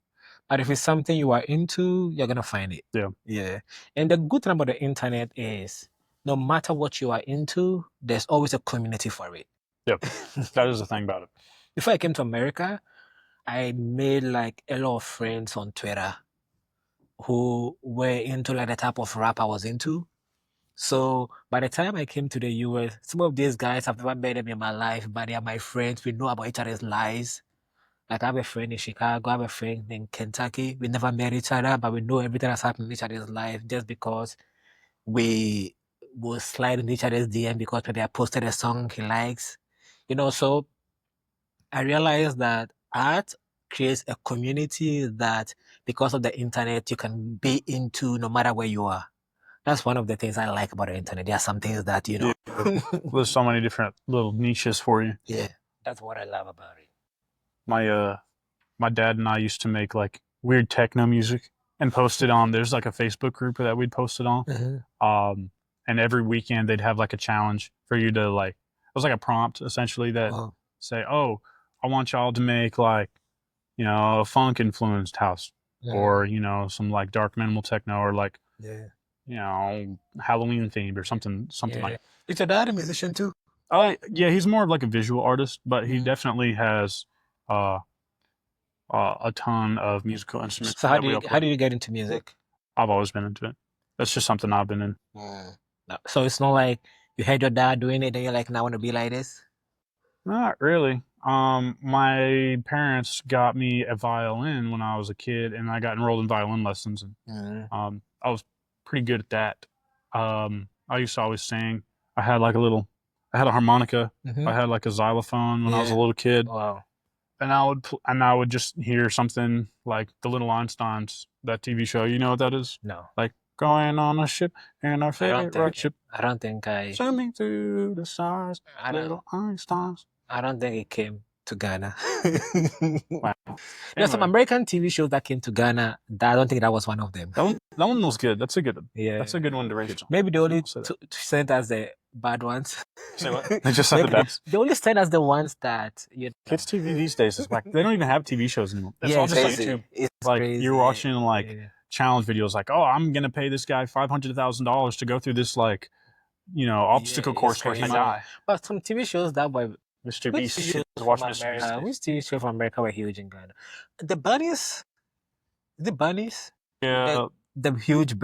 but if it's something you are into, you're gonna find it.
Yeah.
Yeah. And the good thing about the internet is, no matter what you are into, there's always a community for it.
Yep. That is the thing about it.
Before I came to America, I made like a lot of friends on Twitter who were into like the type of rap I was into. So by the time I came to the US, some of these guys, I've never met them in my life, but they are my friends. We know about each other's lives. Like I have a friend in Chicago, I have a friend in Kentucky. We never met each other, but we know everything that's happened in each other's life just because we will slide in each other's DM because they have posted a song he likes. So I realized that art creates a community that, because of the internet, you can be into no matter where you are. That's one of the things I like about the internet. There are some things that,
there's so many different little niches for you.
Yeah, that's what I love about it.
My dad and I used to make like weird techno music. and post it on. There's like a Facebook group that we'd post it on. And every weekend they'd have like a challenge for you to like. It was like a prompt essentially that say, "Oh, I want y'all to make like, you know, a funk influenced house, or you know, some like dark minimal techno, or like, you know, Halloween themed or something like."
Is your dad a musician too?
Yeah, he's more of like a visual artist, but he definitely has a ton of musical instruments.
So how do you get into music?
I've always been into it. That's just something I've been in.
So it's not like you had your dad doing it and you're like, now I want to be like this?
Not really. My parents got me a violin when I was a kid, and I got enrolled in violin lessons. And I was pretty good at that. I used to always sing. I had a harmonica. I had like a xylophone when I was a little kid.
Wow.
And I would just hear something like The Little Einsteins, that TV show. You know what that is?
No.
Like, going on a ship in our favorite ship.
I don't think
swimming through the stars, little Einsteins.
I don't think it came to Ghana.
Wow.
There's some American TV shows that came to Ghana. I don't think that was one of them.
That one was good. That's a good one. Yeah. That's a good one to rate.
Maybe they only sent us the bad ones.
Say what? They just sent the best.
They only sent us the ones that
Kids TV these days is whack. They don't even have TV shows anymore. It's all just YouTube. It's like crazy. You're watching like challenge videos like, oh, I'm gonna pay this guy $500,000 to go through this like, you know, obstacle course where he die.
But some TV shows that were
Mr. Beast. Watch Mr. Beast.
Which TV shows from America were huge in Ghana? The bunnies. The bunnies.
Yeah.
The huge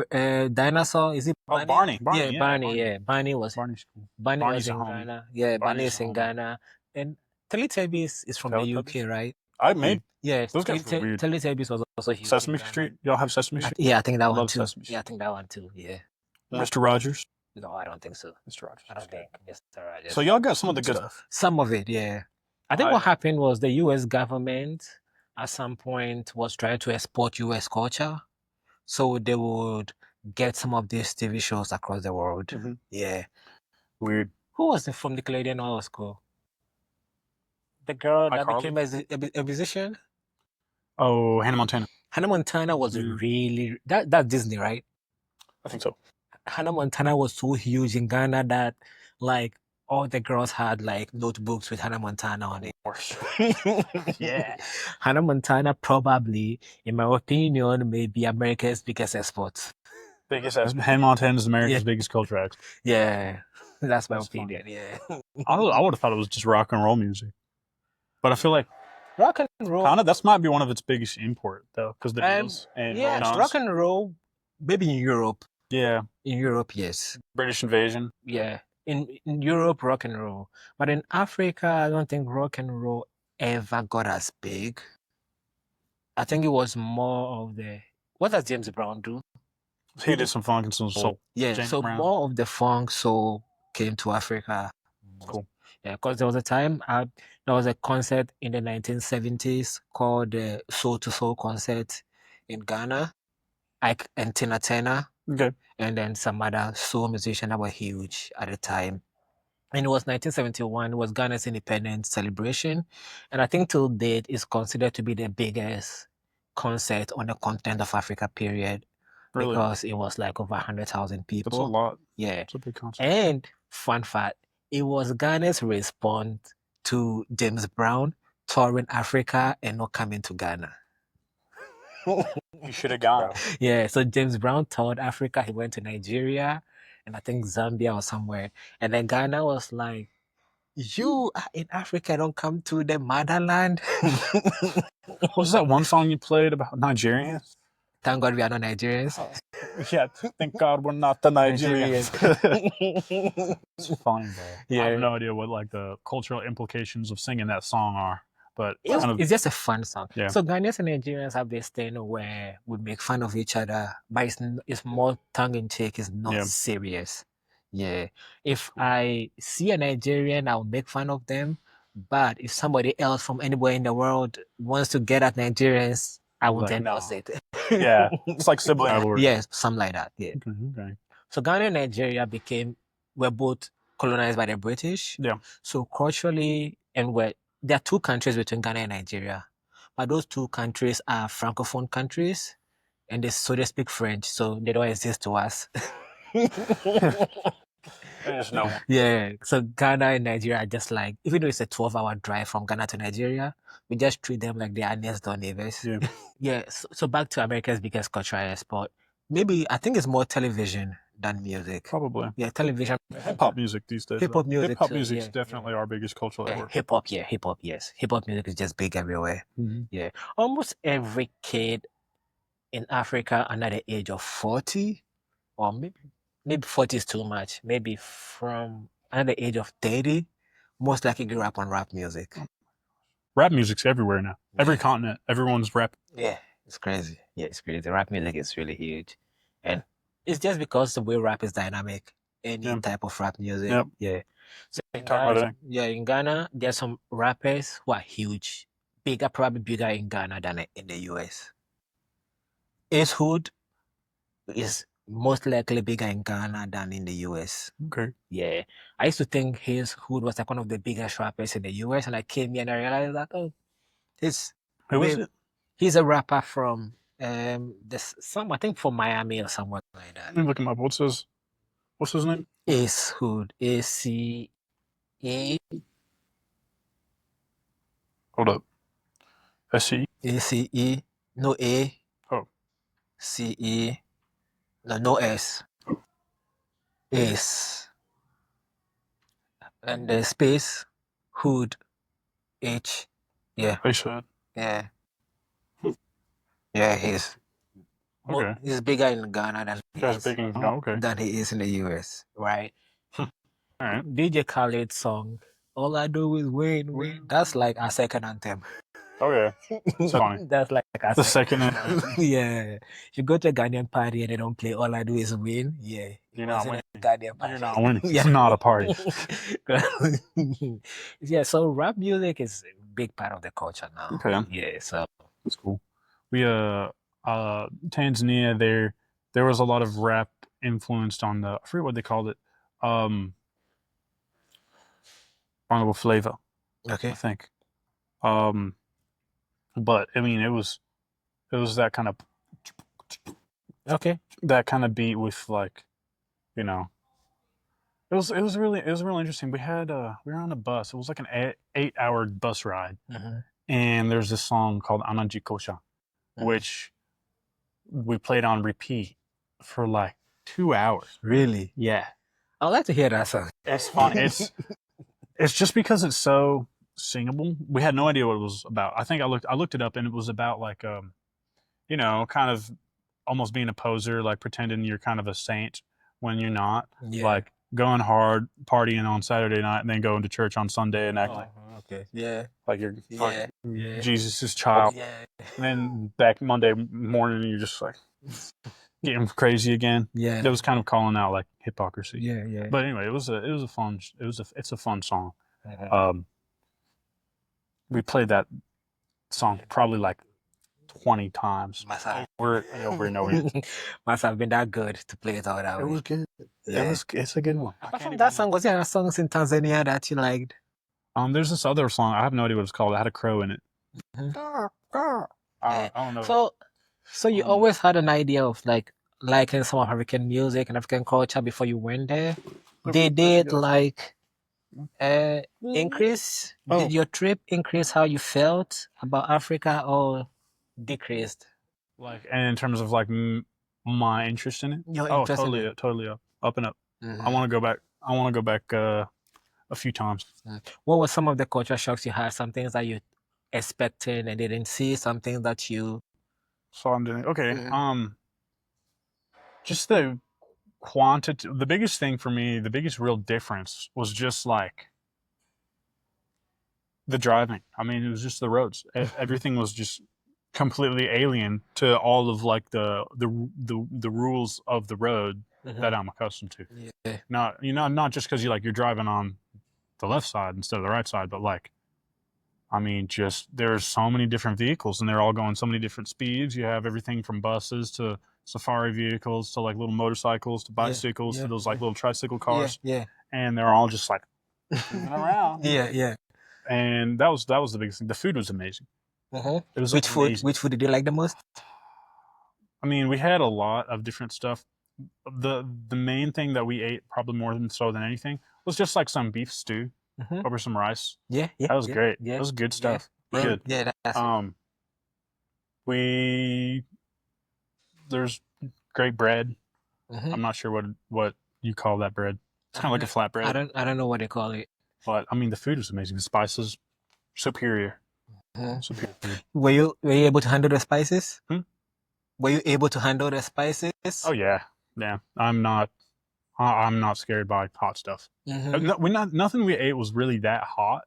dinosaur. Is it Barney?
Oh, Barney.
Yeah, Barney. Yeah, Barney was.
Barney's cool.
Barney was in Ghana. Yeah, Barney is in Ghana. And Teletubbies is from the UK, right? Yeah,
those guys were weird.
Teletubbies was also huge.
Sesame Street. Y'all have Sesame Street?
Yeah, I think that one too. Yeah, I think that one too. Yeah.
Mr. Rogers.
No, I don't think so.
Mr. Rogers.
I don't think Mr. Rogers.
So y'all got some of the good stuff.
Some of it, yeah. I think what happened was the U.S. government at some point was trying to export U.S. culture, so they would get some of these TV shows across the world. Yeah.
Weird.
Who was from the Canadian Oil School? The girl that became a musician?
Oh, Hannah Montana.
Hannah Montana was really... That's Disney, right?
I think so.
Hannah Montana was so huge in Ghana that, like, all the girls had, like, notebooks with Hannah Montana on it.
Yeah.
Hannah Montana probably, in my opinion, may be America's biggest export.
Hannah Montana is America's biggest culture export.
Yeah. That's my opinion, yeah.
I would have thought it was just rock and roll music. But I feel like
rock and roll.
Kind of, that might be one of its biggest import, though, because the Beatles and
rock and roll, maybe in Europe.
Yeah.
In Europe, yes.
British invasion.
Yeah. In Europe, rock and roll. But in Africa, I don't think rock and roll ever got as big. I think it was more of the... What does James Brown do?
He did some funk and some soul.
Yeah, James so Brown. More of the funk soul came to Africa.
Cool.
Yeah, because there was a time, there was a concert in the 1970s called the Soul to Soul concert in Ghana. Ike and Tina Turner.
Okay.
And then some other soul musicians that were huge at the time. And it was 1971, it was Ghana's independence celebration. And I think till date is considered to be the biggest concert on the continent of Africa, period. Really? Because it was like over 100,000 people.
That's a lot.
Yeah.
It's a big concert.
And fun fact, it was Ghana's response to James Brown touring Africa and not coming to Ghana.
You should have gone.
Yeah, so James Brown toured Africa. He went to Nigeria and I think Zambia or somewhere. And then Ghana was like, you are in Africa, don't come to the motherland.
What was that one song you played about Nigerians?
Thank God we are not Nigerians.
Yeah, thank God we're not the Nigerians. It's fine, bro. Yeah. I have no idea what like the cultural implications of singing that song are. But
it's just a fun song.
Yeah.
So Ghanaians and Nigerians have this thing where we make fun of each other, but it's more tongue-in-cheek, it's not serious. Yeah. If I see a Nigerian, I'll make fun of them. But if somebody else from anywhere in the world wants to get at Nigerians, I will denounce it.
Yeah. It's like sibling rivalry.
Yes, something like that. Yeah.
Okay.
So Ghana and Nigeria were both colonized by the British.
Yeah.
So culturally, there are two countries between Ghana and Nigeria, but those two countries are francophone countries. and they speak French, so they don't exist to us.
There's no one.
Yeah, so Ghana and Nigeria are just like, even though it's a 12-hour drive from Ghana to Nigeria, we just treat them like they are next door neighbors.
Yeah.
Yeah, so back to America's biggest cultural export. Maybe I think it's more television than music.
Probably.
Yeah, television.
Hip hop music these days.
Hip hop music.
Hip hop
too,
music is
yeah,
definitely our biggest cultural
yeah.
export.
Hip hop, yeah, hip hop, yes. Hip hop music is just big everywhere. Yeah, almost every kid in Africa under the age of 40, or maybe 40 is too much. Maybe from under the age of 30, most likely grew up on rap music.
Rap music's everywhere now. Every continent, everyone's rap.
Yeah, it's crazy. Yeah, it's crazy. Rap music is really huge. And it's just because the way rap is dynamic. Any type of rap music.
Yep.
Yeah. So in
in
Ghana, there's some rappers who are huge. Probably bigger in Ghana than in the US. Ace Hood is most likely bigger in Ghana than in the US.
Okay.
Yeah. I used to think Ace Hood was like one of the biggest rappers in the US, and I came here and I realized that, oh,
Who was it?
he's a rapper from I think from Miami or somewhere like that.
Let me look him up. What's his name?
Ace Hood. A-C-E.
Hold up. S-C-E?
A-C-E. No A.
Oh.
C-E. No S. Ace. And the space. Hood. H. Yeah.
Ace Hood.
Yeah. Yeah, he's bigger in Ghana than than he is in the US, right?
All right.
DJ Khaled's song, All I Do Is Win. That's like our second anthem.
Oh yeah. That's funny.
That's like our
second anthem.
Yeah. If you go to a Ghanaian party and they don't play All I Do Is Win, yeah.
You're not winning.
Ghanaian party.
You're not winning. It's not a party.
Yeah, so rap music is a big part of the culture now.
Okay.
Yeah, so
that's cool. We Tanzania, there was a lot of rap influenced on the, I forget what they called it, Bongo Flavor.
Okay.
I think. But I mean, it was that kind of that kind of beat with, like, you know, it was really interesting. We were on a bus. It was like an 8-hour bus ride, and there's this song called Anajikosha, which we played on repeat for like 2 hours.
Really?
Yeah.
I'd like to hear that song.
It's fun. It's just because it's so singable. We had no idea what it was about. I think I looked it up, and it was about, like, you know, kind of almost being a poser, like pretending you're kind of a saint when you're not.
Yeah.
Like going hard, partying on Saturday night, and then going to church on Sunday and acting like you're Jesus' child.
Yeah.
And then back Monday morning, you're just like getting crazy again.
Yeah.
It was kind of calling out, like, hypocrisy.
Yeah, yeah.
But anyway, it's a fun song. We played that song probably like 20 times. Over and over.
Must have been that good to play it all that way.
It was good. Yeah. It's a good one.
Apart from that song, was there other songs in Tanzania that you liked?
There's this other song. I have no idea what it's called. It had a crow in it. I don't know.
So you always had an idea of, like, liking some African music and African culture before you went there? Did it, like, increase? Did your trip increase how you felt about Africa, or decreased?
Like, and in terms of, like, my interest in it?
Your interest
totally up and up. I want to go back. A few times.
What were some of the culture shocks you had? Some things that you expected and didn't see? Some things that you
saw and didn't. Okay. Just the quantity. The biggest thing for me, the biggest real difference was just, like, the driving. I mean, it was just the roads. Everything was just completely alien to all of, like, the rules of the road that I'm accustomed to.
Yeah.
Not just because you're driving on the left side instead of the right side, but, like, I mean, just there's so many different vehicles, and they're all going so many different speeds. You have everything from buses to safari vehicles to, like, little motorcycles to bicycles to those, like, little tricycle cars.
Yeah.
And they're all just, like, moving around.
Yeah.
And that was the biggest thing. The food was amazing. It was
Which food did you like the most?
I mean, we had a lot of different stuff. The main thing that we ate, probably more than so than anything, was just like some beef stew over some rice.
Yeah, yeah.
That was
yeah,
great.
Yeah,
That was good stuff.
yeah,
Good.
yeah. That's
There's great bread.
Mhm.
I'm not sure what you call that bread. It's kind of like a flatbread.
I don't know what they call it.
But I mean, the food was amazing. The spices, superior.
Mhm.
Superior food.
Were you able to handle the spices?
Hmm?
Were you able to handle the spices?
Oh yeah. I'm not scared by hot stuff. Nothing we ate was really that hot.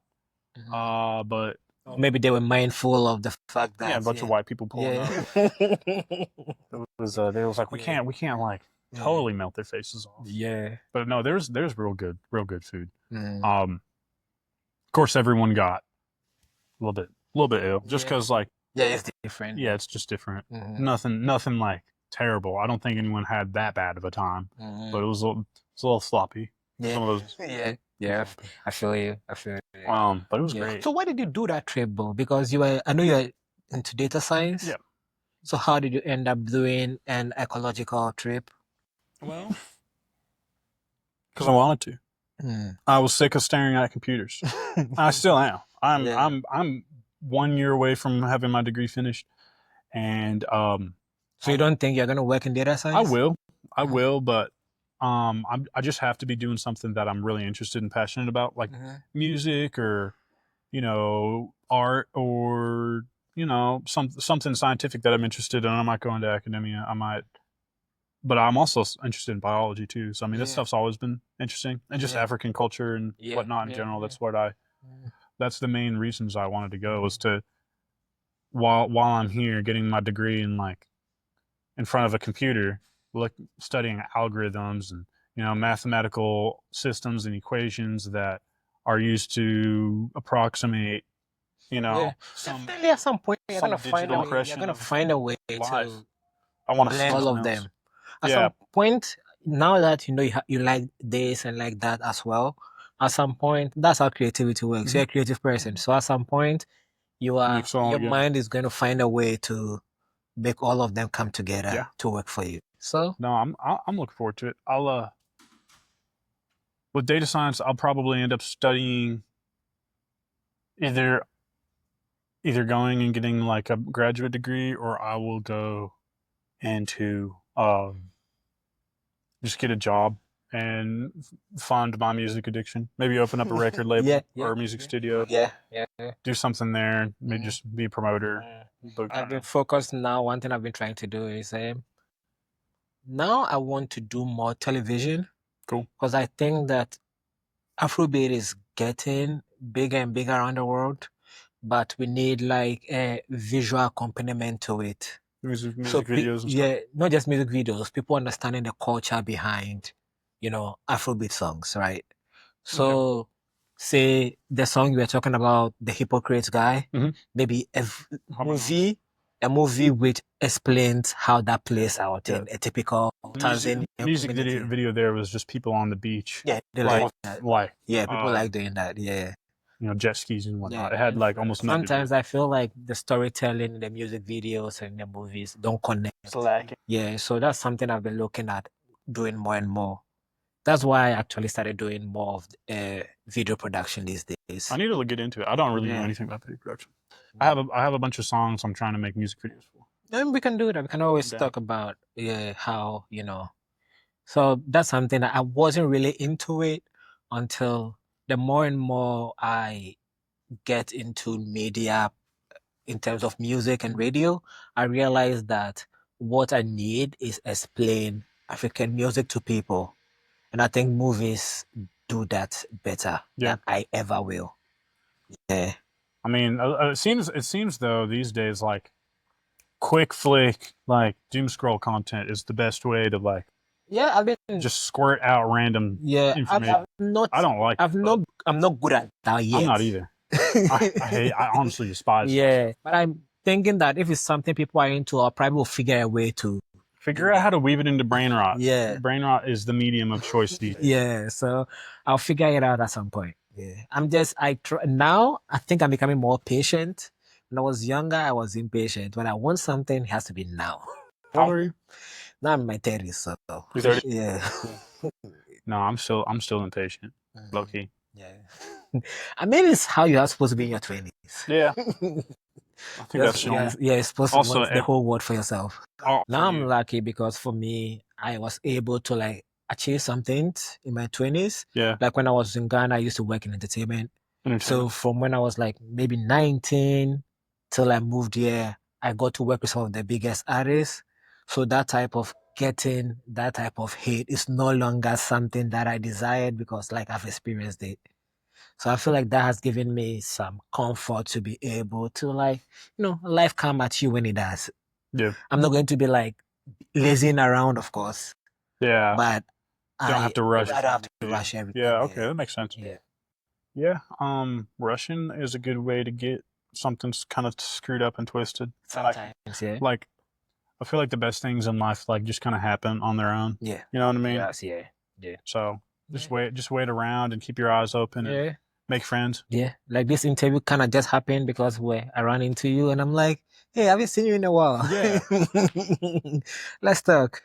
But
Or maybe they were mindful of the fact that
a bunch of white people pulling up. It was they was like we can't like totally melt their faces off.
Yeah.
But no, there's real good food. Of course, everyone got a little bit ill just because like
it's different.
Yeah, it's just different. Nothing like terrible. I don't think anyone had that bad of a time, but it was a little sloppy.
Yeah.
Some of those.
Yeah. I feel you.
But it was great.
So why did you do that trip, Bo? Because I know you're into data science.
Yeah.
So how did you end up doing an ecological trip?
Well, because I wanted to. I was sick of staring at computers. I still am. I'm 1 year away from having my degree finished, and
so you don't think you're gonna work in data science?
I will, but I just have to be doing something that I'm really interested and passionate about, like music or art or something scientific that I'm interested in. I might go into academia. But I'm also interested in biology too. So I mean, this stuff's always been interesting, and just African culture and whatnot in general. That's what that's the main reasons I wanted to go, was to while I'm here getting my degree and like in front of a computer, studying algorithms and mathematical systems and equations that are used to approximate
definitely at some point you're gonna find a way to
I want to
blend all of them. At some point, now that you like this and like that as well, at some point that's how creativity works. You're a creative person, so at some point your mind is going to find a way to make all of them come together to work for you. So
no, I'm looking forward to it. I'll with data science, I'll probably end up studying either going and getting like a graduate degree, or I will go into just get a job and fund my music addiction. Maybe open up a record label or a music studio. Do something there. Maybe just be a promoter.
I've been focused now. One thing I've been trying to do is now I want to do more television.
Cool.
Because I think that Afrobeat is getting bigger and bigger around the world, but we need like a visual accompaniment to it.
Music videos and stuff.
Not just music videos, people understanding the culture behind, Afrobeat songs, right? So say the song you were talking about, the hypocrite guy, maybe a movie which explains how that plays out in a typical Tanzanian
music video there was just people on the beach.
Yeah, they like that. People like doing that.
Jet skis and whatnot. It had like almost nothing.
Sometimes I feel like the storytelling in the music videos and the movies don't connect.
It's lacking.
Yeah, so that's something I've been looking at doing more and more. That's why I actually started doing more of video production these days.
I need to get into it. I don't really know anything about video production. I have a bunch of songs I'm trying to make music videos for.
And we can do that. We can always talk about how, So that's something that I wasn't really into it until the more and more I get into media in terms of music and radio, I realized that what I need is explain African music to people. And I think movies do that better than I ever will. Yeah.
I mean, it seems though these days like quick flick, like doom scroll content is the best way to like.
Yeah, I've been
just squirt out random information. I don't like.
I'm not good at that yet.
I'm not either. I honestly despise.
Yeah, but I'm thinking that if it's something people are into, I'll probably will figure a way to
figure out how to weave it into brain rot.
Yeah,
brain rot is the medium of choice these days.
Yeah, so I'll figure it out at some point. Yeah, now I think I'm becoming more patient. When I was younger, I was impatient. When I want something, it has to be now.
How old are you?
Now I'm in my 30s, so
You 30?
yeah.
No, I'm still impatient. Low key.
Yeah. I mean, it's how you are supposed to be in your 20s.
Yeah. I think that's normal.
Yeah, you're supposed to
Also,
want the whole world for yourself.
for
Now I'm
you.
lucky because for me, I was able to like achieve something in my 20s.
Yeah.
Like when I was in Ghana, I used to work in entertainment. So
Entertainment.
from when I was like maybe 19 till I moved here, I got to work with some of the biggest artists. So that type of getting that type of hate is no longer something that I desired because like I've experienced it. So I feel like that has given me some comfort to be able to like, life come at you when it does.
Yeah.
I'm not going to be like lazing around, of course,
Yeah.
but
Don't have to rush.
I don't have to rush everything.
Yeah. Okay, that makes sense.
Yeah.
Yeah. Russian is a good way to get something kind of screwed up and twisted.
Sometimes, yeah.
Like, I feel like the best things in life like just kind of happen on their own.
Yeah.
You know what I mean?
Yes, yeah. Yeah.
So just wait around and keep your eyes open and make friends.
Yeah. Like this interview kind of just happened because I ran into you and I'm like, hey, I haven't seen you in a while.
Yeah.
Let's talk.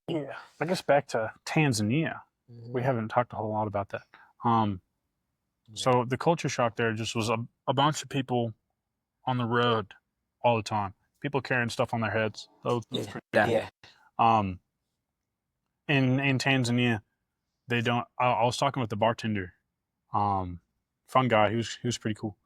Yeah. I guess back to Tanzania. We haven't talked a whole lot about that. So the culture shock there just was a bunch of people on the road all the time. People carrying stuff on their heads. That was pretty cool. In Tanzania, they don't. I was talking with the bartender, fun guy. He was pretty cool.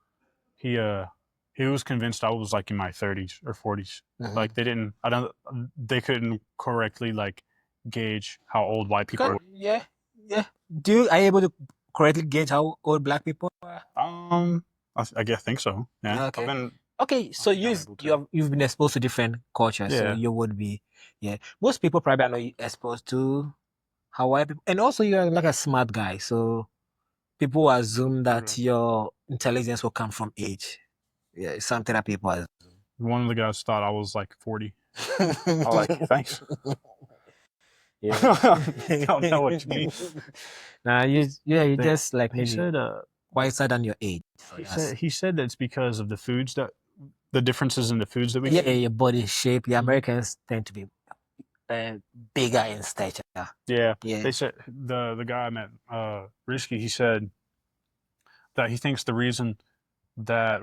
He was convinced I was like in my 30s or 40s. Like they couldn't correctly like gauge how old white people were.
Yeah. Are you able to correctly gauge how old black people are?
I guess think so. Yeah.
Okay. Okay, so you've been exposed to different cultures, so you would be, most people probably are not exposed to how white people, and also you're like a smart guy, so people assume that your intelligence will come from age. Yeah, it's something that people assume.
One of the guys thought I was like 40. I like, thanks.
Yeah.
I don't know what you mean.
Nah, you just like
He said
wiser than your age.
He said that's because of the differences in the foods that we eat.
Yeah, your body shape. The Americans tend to be bigger in stature.
Yeah. They said the guy I met, Risky, he said that he thinks the reason that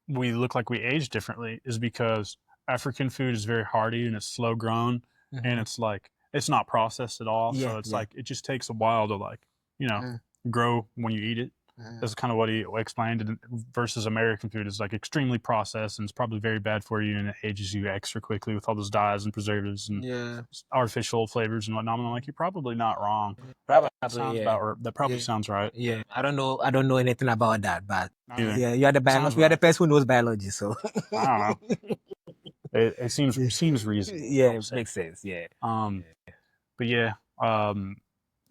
we look like we age differently is because African food is very hearty and it's slow grown and it's like it's not processed at all. So it's like it just takes a while to like, grow when you eat it. That's kind of what he explained. Versus American food is like extremely processed and it's probably very bad for you and it ages you extra quickly with all those dyes and preservatives and artificial flavors and whatnot. And I'm like, you're probably not wrong. Probably, that probably sounds right.
Yeah, I don't know anything about that, but
yeah,
you are the biologist. You are the person who knows biology, so
I don't know. It seems reasonable.
Yeah, it makes sense. Yeah.
But yeah,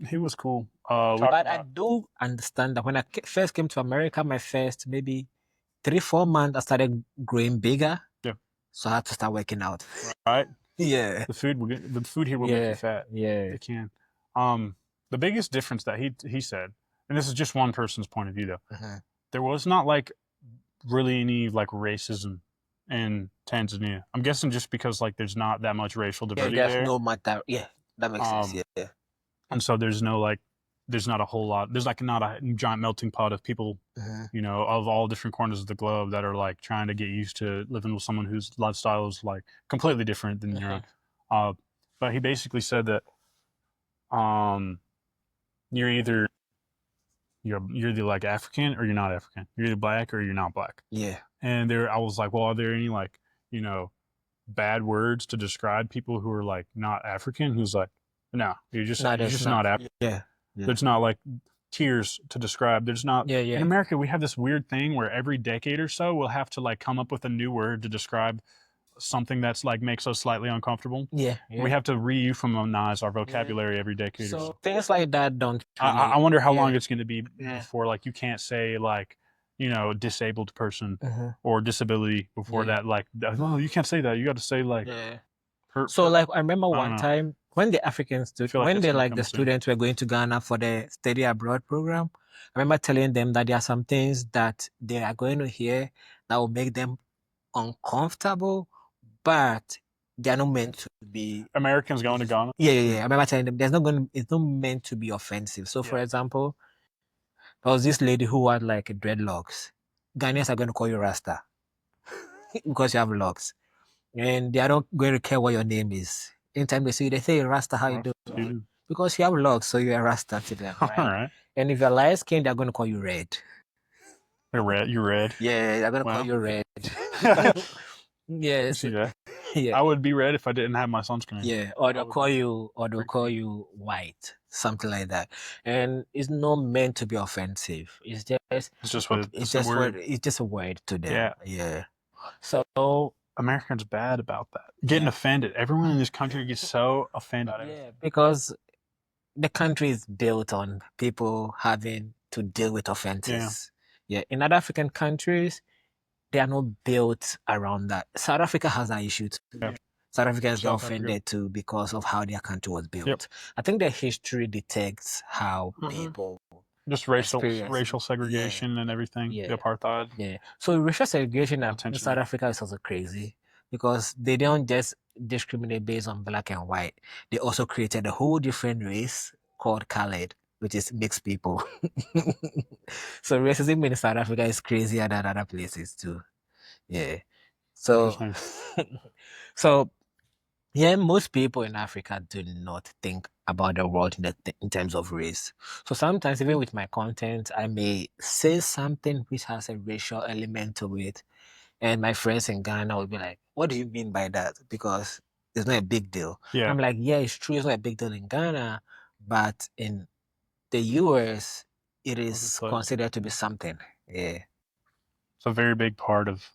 he was cool.
But I do understand that when I first came to America, my first maybe 3-4 months, I started growing bigger. Yeah. So I had to start working out.
Right.
Yeah.
The food here will make you fat.
Yeah.
It can. The biggest difference that he said, and this is just one person's point of view though, there was not like really any like racism in Tanzania. I'm guessing just because like there's not that much racial diversity there.
There's no much that. Yeah, that makes sense. Yeah.
And so there's not a whole lot. There's like not a giant melting pot of people, of all different corners of the globe that are like trying to get used to living with someone whose lifestyle is like completely different than your own. But he basically said that you're either like African or you're not African. You're either black or you're not black. Yeah. And I was like, well, are there any like bad words to describe people who are like not African? Who's like, no, you're just not African. Yeah. There's not like tiers to describe. There's not. In America, we have this weird thing where every decade or so we'll have to like come up with a new word to describe something that's like makes us slightly uncomfortable. Yeah. We have to re-euphemize our vocabulary every decade. So
things like that don't.
I wonder how long it's going to be before like you can't say like disabled person or disability before that. Like, oh, you can't say that. You got to say like.
So like I remember one time when the African the students were going to Ghana for the study abroad program, I remember telling them that there are some things that they are going to hear that will make them uncomfortable, but they are not meant to be.
Americans going to Ghana.
Yeah. I remember telling them it's not meant to be offensive. So, for example, there was this lady who had like dreadlocks. Ghanaians are going to call you Rasta because you have locks, and they are not going to care what your name is. Anytime they see you, they say Rasta, how you do? Because you have locks, so you're a Rasta to them, right?
All right.
And if you're light skin, they're going to call you red.
You're red. You're red.
Yeah, they're going to call you red. Yes.
Yeah.
Yeah.
I would be red if I didn't have my sunscreen.
Yeah, or they'll call you white, something like that. And it's not meant to be offensive. It's just a word to them. Yeah. So
Americans bad about that. Getting offended. Everyone in this country gets so offended.
Yeah, because the country is built on people having to deal with offenses. Yeah. In other African countries, they are not built around that. South Africa has that issue too. Yeah. South Africans get offended too because of how their country was built. Yep. I think the history dictates how people
just racial segregation and everything. The apartheid.
Yeah. So racial segregation in South Africa is also crazy because they don't just discriminate based on black and white. They also created a whole different race called colored, which is mixed people. So racism in South Africa is crazier than other places too. Yeah. So most people in Africa do not think about the world in terms of race. So sometimes even with my content, I may say something which has a racial element to it. And my friends in Ghana will be like, what do you mean by that? Because it's not a big deal. Yeah. I'm like, yeah, it's true. It's not a big deal in Ghana, but in the US, it is considered to be something. Yeah.
It's a very big part of,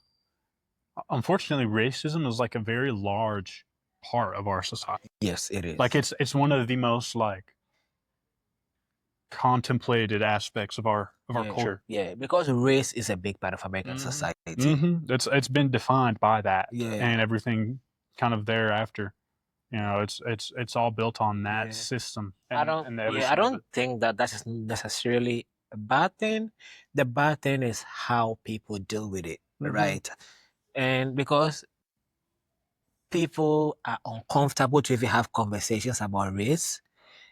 unfortunately, racism is like a very large part of our society.
Yes, it is.
Like it's one of the most like contemplated aspects of our culture.
Yeah, because race is a big part of American society.
It's been defined by that, and everything kind of thereafter. You know, it's all built on that system. And,
I don't think that is necessarily a bad thing. The bad thing is how people deal with it, right? And because people are uncomfortable to even have conversations about race.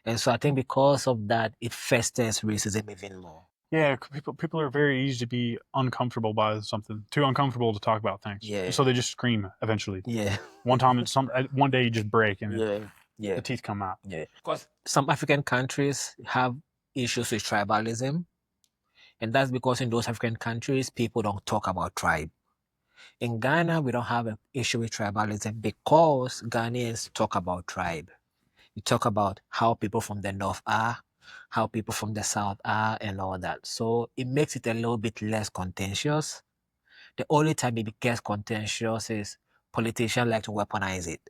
And so I think because of that, it festers racism even more.
Yeah, people are very easy to be uncomfortable by something, too uncomfortable to talk about things. Yeah. So they just scream eventually. Yeah. One day you just break and the teeth come out.
Yeah. Because some African countries have issues with tribalism. And that's because in those African countries, people don't talk about tribe. In Ghana, we don't have an issue with tribalism because Ghanaians talk about tribe. We talk about how people from the north are, how people from the south are, and all that. So it makes it a little bit less contentious. The only time it gets contentious is politicians like to weaponize it.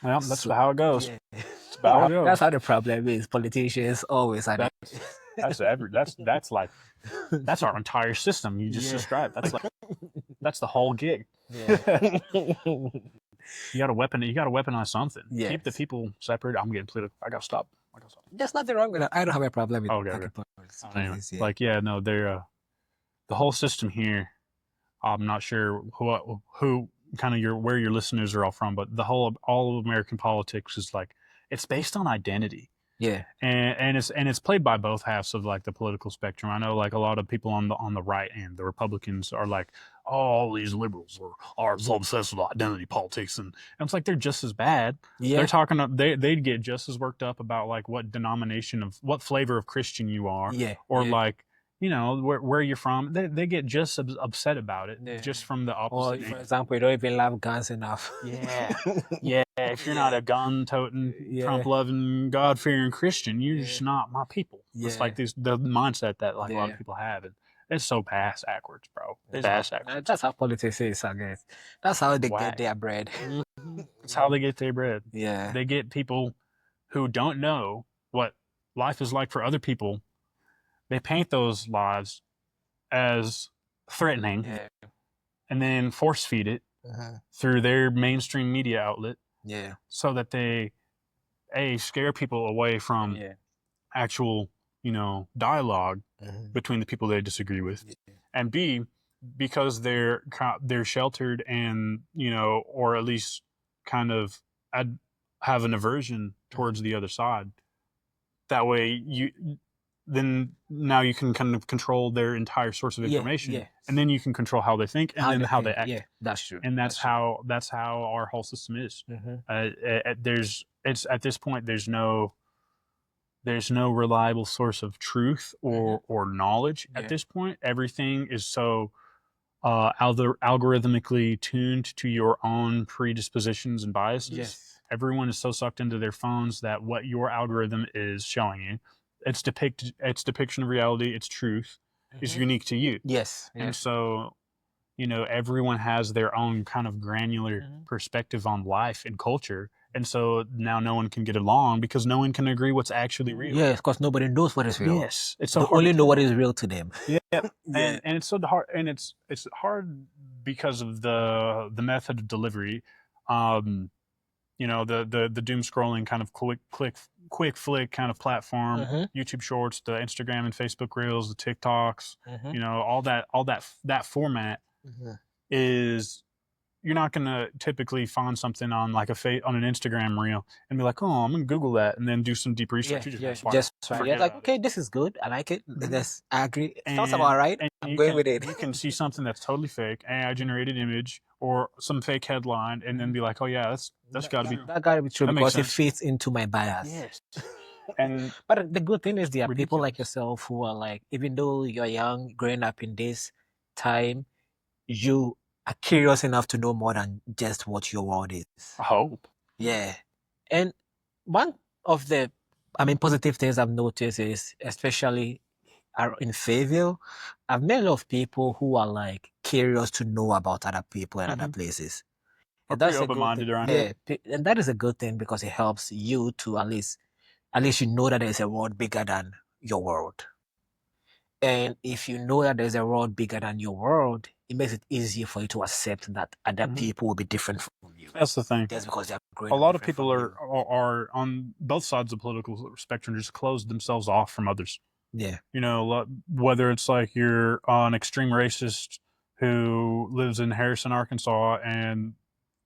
Well, that's how it goes.
Yeah. That's how the problem is. Politicians always are.
That's our entire system you just described. That's the whole gig. Yeah. You gotta weaponize something. Yes. Keep the people separated. I'm getting political. I gotta stop.
There's nothing wrong with that. I don't have a problem with
anyway, they're the whole system here. I'm not sure who kind of where your listeners are all from, but all of American politics is like it's based on identity. Yeah, and it's played by both halves of like the political spectrum. I know like a lot of people on the right end, the Republicans are like, oh, all these liberals are so obsessed with identity politics, and it's like they're just as bad. Yeah, they're talking. They'd get just as worked up about like what flavor of Christian you are. Yeah, or like. You know, where you're from, they get just upset about it, just from the opposite.
Or, for example, you don't even love guns enough.
Yeah. Yeah. If you're not a gun-toting, Trump-loving, God-fearing Christian, you're just not my people. Yeah. It's like the mindset that like a lot of people have. And it's so backwards, bro. It's backwards.
That's how politics is, I guess. That's how they get their bread.
That's how they get their bread. Yeah. They get people who don't know what life is like for other people. They paint those lives as threatening and then force feed it through their mainstream media outlet so that they, scare people away from actual, dialogue between the people they disagree with, and B, because they're sheltered and, you know, or at least kind of have an aversion towards the other side. That way then now you can kind of control their entire source of information, and then you can control how they think and how they act.
Yeah, that's true.
And that's how our whole system is. It's at this point there's no reliable source of truth or knowledge at this point. Everything is so algorithmically tuned to your own predispositions and biases.
Yes.
Everyone is so sucked into their phones that what your algorithm is showing you, its depiction of reality, its truth, is unique to you.
Yes.
And so, you know, everyone has their own kind of granular perspective on life and culture. And so now no one can get along because no one can agree what's actually real.
Yes, because nobody knows what is real.
Yes. It's so
they only know what is real to them.
Yeah. And it's so hard, and it's hard because of the method of delivery. You know, the doom scrolling kind of quick flick kind of platform, YouTube Shorts, the Instagram and Facebook Reels, the TikToks, you know, all that format is, you're not going to typically find something on like on an Instagram reel and be like, oh, I'm going to Google that and then do some deep research.
Yeah, like, okay, this is good. I like it. Yes, I agree. It sounds about right. I'm going with it.
You can see something that's totally fake, AI generated image or some fake headline, and then be like, oh yeah, that's got to be,
that got to be true because it fits into my bias.
Yes.
But the good thing is there are people like yourself who are like, even though you're young, growing up in this time, you are curious enough to know more than just what your world is.
I hope.
Yeah. And one of the, positive things I've noticed is, especially in Fayetteville, I've met a lot of people who are like curious to know about other people and other places.
And that's open-minded around
it. And that is a good thing because it helps you to at least you know that there's a world bigger than your world. And if you know that there's a world bigger than your world, it makes it easier for you to accept that other people will be different from you.
That's the thing.
Just because they're growing
a lot of people are on both sides of the political spectrum, just close themselves off from others.
Yeah.
You know, whether it's like you're an extreme racist who lives in Harrison, Arkansas, and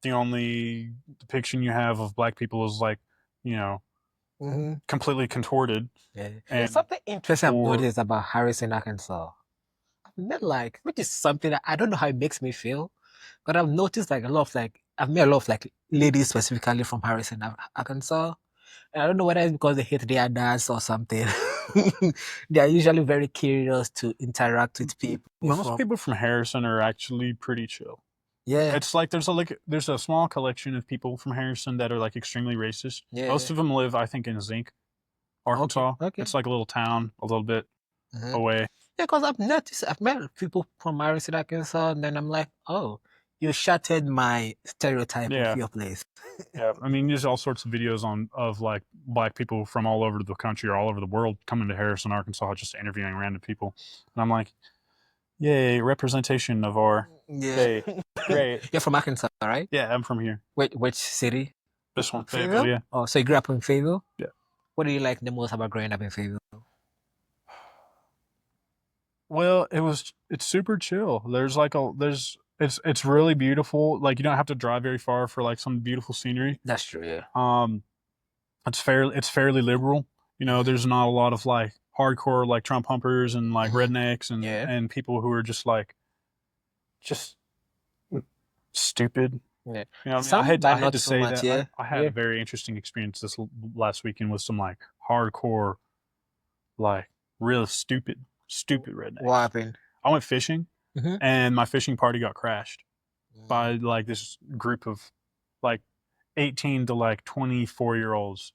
the only depiction you have of black people is like, you know, completely contorted.
Yeah. And something interesting I've noticed about Harrison, Arkansas, which is something that I don't know how it makes me feel, but I've noticed like I've met a lot of like ladies specifically from Harrison, Arkansas. And I don't know whether it's because they hate their dads or something. They are usually very curious to interact with people.
Most people from Harrison are actually pretty chill.
Yeah.
It's like there's a small collection of people from Harrison that are like extremely racist.
Yeah.
Most of them live, I think, in Zinc, Arkansas.
Okay.
It's like a little town a little bit away.
Yeah, because I've met people from Harrison, Arkansas, and then I'm like, oh, you shattered my stereotype of your place.
Yeah, I mean, there's all sorts of videos of like black people from all over the country or all over the world coming to Harrison, Arkansas, just interviewing random people, and I'm like, yay, representation of our day. Great.
You're from Arkansas, right?
Yeah, I'm from here.
Wait, which city?
This one, Fayetteville. Yeah.
Oh, so you grew up in Fayetteville?
Yeah.
What do you like the most about growing up in Fayetteville?
Well, it's super chill. It's really beautiful. Like, you don't have to drive very far for like some beautiful scenery.
That's true, yeah.
It's fairly liberal. You know, there's not a lot of like hardcore like Trump humpers and like rednecks and people who are just stupid.
Yeah.
You know, I hate to say that. I had a very interesting experience this last weekend with some like hardcore, like real stupid rednecks.
What happened?
I went fishing, and my fishing party got crashed by like this group of like 18 to like 24-year-olds.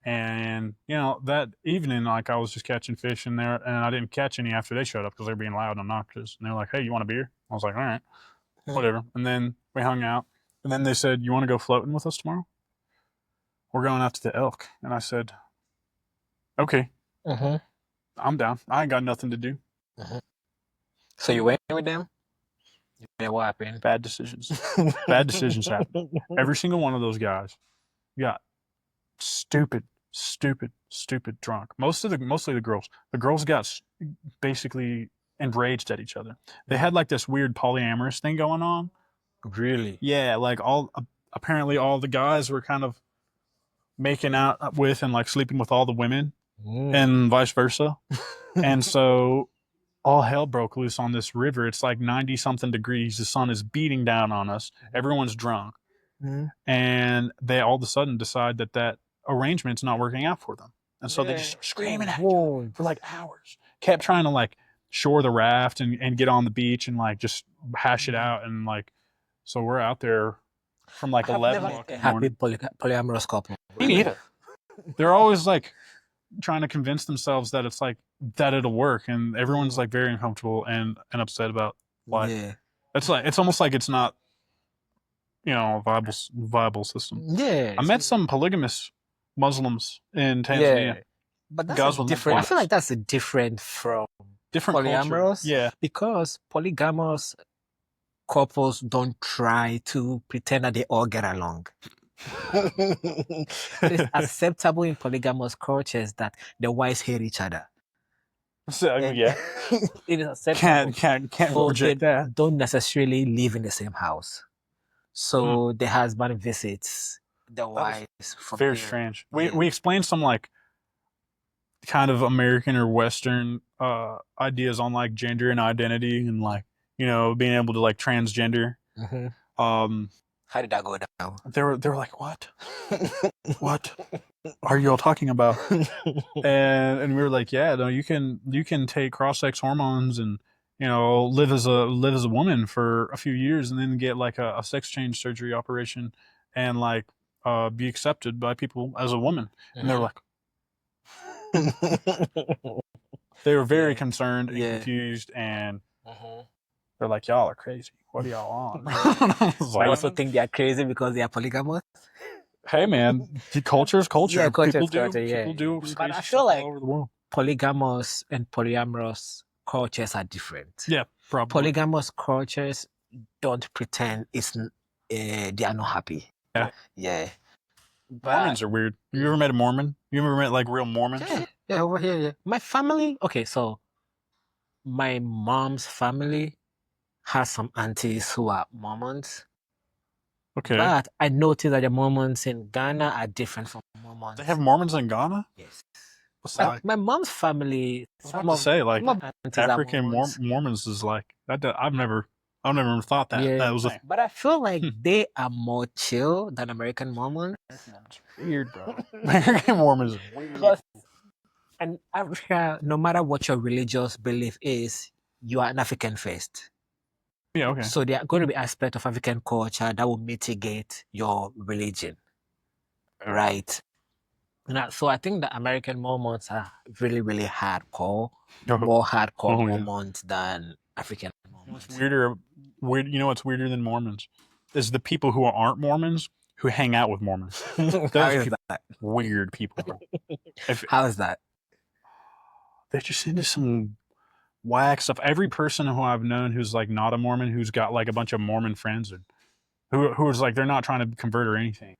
And you know, that evening, like I was just catching fish in there, and I didn't catch any after they showed up because they were being loud and obnoxious. And they were like, "Hey, you want a beer?" I was like, "All right, whatever." And then we hung out, and then they said, "You want to go floating with us tomorrow? We're going out to the Elk." And I said, "Okay, I'm down. I ain't got nothing to do."
So you went with them? Yeah, what happened?
Bad decisions. Bad decisions happened. Every single one of those guys got stupid drunk. Mostly the girls. The girls got basically enraged at each other. They had like this weird polyamorous thing going on.
Really?
Yeah, like apparently all the guys were kind of making out with and like sleeping with all the women and vice versa. And so all hell broke loose on this river. It's like 90 something degrees. The sun is beating down on us. Everyone's drunk. And they all of a sudden decide that arrangement's not working out for them. And so they just start screaming at each other for like hours. Kept trying to like shore the raft and get on the beach and like just hash it out. And like, so we're out there from like 11 o'clock in the morning.
Happy polyamorous couple.
Me neither. They're always like trying to convince themselves that it's like that it'll work, and everyone's like very uncomfortable and upset about why.
Yeah.
It's like it's almost like it's not, you know, a viable system.
Yeah.
I met some polygamous Muslims in Tanzania.
Yeah. But that's
Guys with
different. I
multiple
feel like that's a different from
different
polyamorous.
culture. Yeah.
Because polygamous couples don't try to pretend that they all get along. It's acceptable in polygamous cultures that the wives hate each other.
So yeah.
It is acceptable.
Can't
So
reject
they
that.
don't necessarily live in the same house. So the husband visits the wives from
Very
here.
strange.
Yeah.
We explained some like kind of American or Western ideas on like gender and identity and like, you know, being able to like transgender.
How did that go down?
They were like, what? What are you all talking about? And we were like, yeah, no, you can take cross-sex hormones and, you know, live as a woman for a few years and then get like a sex change surgery operation and like be accepted by people as a woman. And they were like, they were very concerned and confused, and they're like, y'all are crazy. What are y'all on?
I also think they are crazy because they are polygamous.
Hey man, culture is culture.
Yeah, culture
People
is culture,
People do.
But I feel like
all over the world.
polygamous and polyamorous cultures are different.
Yeah, probably.
Polygamous cultures don't pretend they are not happy.
Yeah.
Yeah.
Mormons are weird. You ever met a Mormon? You ever met like real Mormons?
Yeah, over here. Yeah. My family. Okay, so my mom's family has some aunties who are Mormons.
Okay.
But I noticed that the Mormons in Ghana are different from Mormons.
They have Mormons in Ghana?
Yes.
What's that like?
My mom's family.
I was about to say, like,
aunties are
African
Mormons.
Mormons is like that. I've never thought that.
Yeah.
That was a
But I feel like they are more chill than American Mormons.
weird, bro. American Mormons is weird.
Because in Africa, no matter what your religious belief is, you are an African first.
Yeah, okay.
So there are going to be aspects of African culture that will mitigate your religion. Right. So I think the American Mormons are really, really hardcore, more hardcore Mormons than African Mormons.
What's weird, you know what's weirder than Mormons? Is the people who aren't Mormons who hang out with Mormons.
How is that?
Weird people.
How is that?
They're just into some whack stuff. Every person who I've known who's like not a Mormon, who's got like a bunch of Mormon friends, or who's like they're not trying to convert or anything.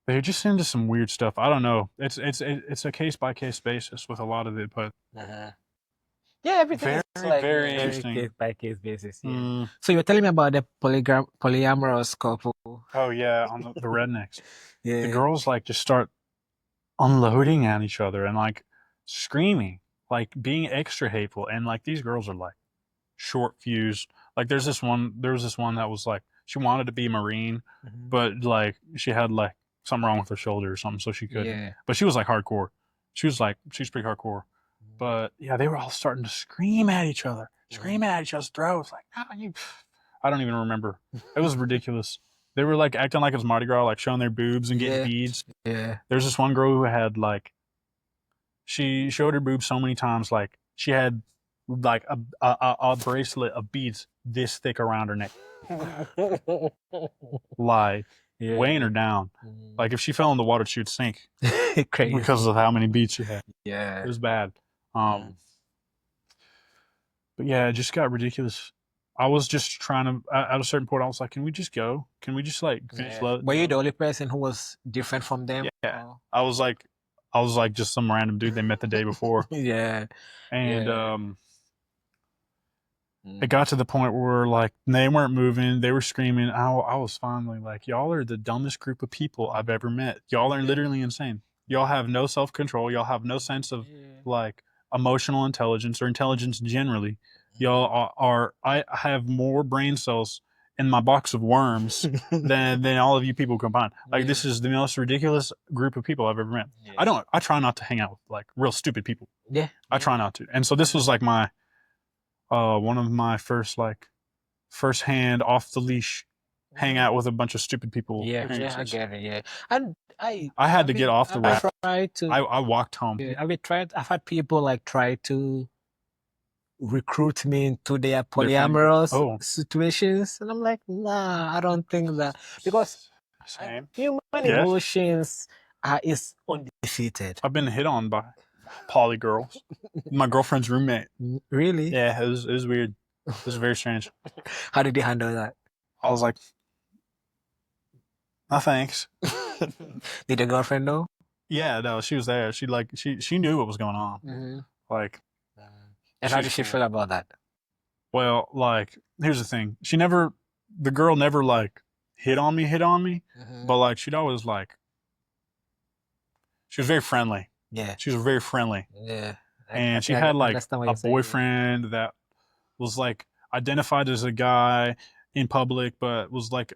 They're just into some weird stuff. I don't know. It's a case by case basis with a lot of it, but
yeah, everything is like
very interesting.
Case by case basis. Yeah. So you were telling me about the polyamorous couple.
Oh yeah, on the rednecks.
Yeah.
The girls like just start unloading at each other and like screaming, like being extra hateful, and like these girls are like short fused. Like there was this one that was like she wanted to be a Marine, but like she had like something wrong with her shoulder or something, so she couldn't. Yeah. But she was like hardcore. She was pretty hardcore. But yeah, they were all starting to scream at each other, screaming at each other's throats. Like, I don't even remember. It was ridiculous. They were like acting like it was Mardi Gras, like showing their boobs and getting beads. Yeah. There's this one girl who had like, she showed her boobs so many times, like she had like a bracelet of beads this thick around her neck. Like weighing her down. Like if she fell in the water, she would sink. Crazy. Because of how many beads she had. Yeah. It was bad. But yeah, it just got ridiculous. I was just trying to, at a certain point, I was like, can we just go? Can we just like finish love?
Were you the only person who was different from them?
Yeah. I was like just some random dude they met the day before.
Yeah.
And it got to the point where like they weren't moving, they were screaming. I was finally like, y'all are the dumbest group of people I've ever met. Y'all are literally insane. Y'all have no self control. Y'all have no sense of like emotional intelligence or intelligence generally. Y'all are I have more brain cells in my box of worms than all of you people combined. Like this is the most ridiculous group of people I've ever met. I try not to hang out with like real stupid people.
Yeah.
I try not to. And so this was like my one of my first hand off the leash hang out with a bunch of stupid people.
Yeah, I get it. Yeah, and I
had to get off the raft. I walked home.
I've had people like try to recruit me into their polyamorous situations, and I'm like, nah, I don't think that, because human emotions is undefeated.
I've been hit on by poly girls. My girlfriend's roommate.
Really?
Yeah, it was weird. It was very strange.
How did you handle that?
I was like, no thanks.
Did your girlfriend know?
Yeah, no, she was there. She knew what was going on. Like,
and how did she feel about that?
Well, like, here's the thing. The girl never like hit on me, but like she'd always like, she was very friendly.
Yeah.
She was very friendly.
Yeah.
And she had like a boyfriend that was like identified as a guy in public, but was like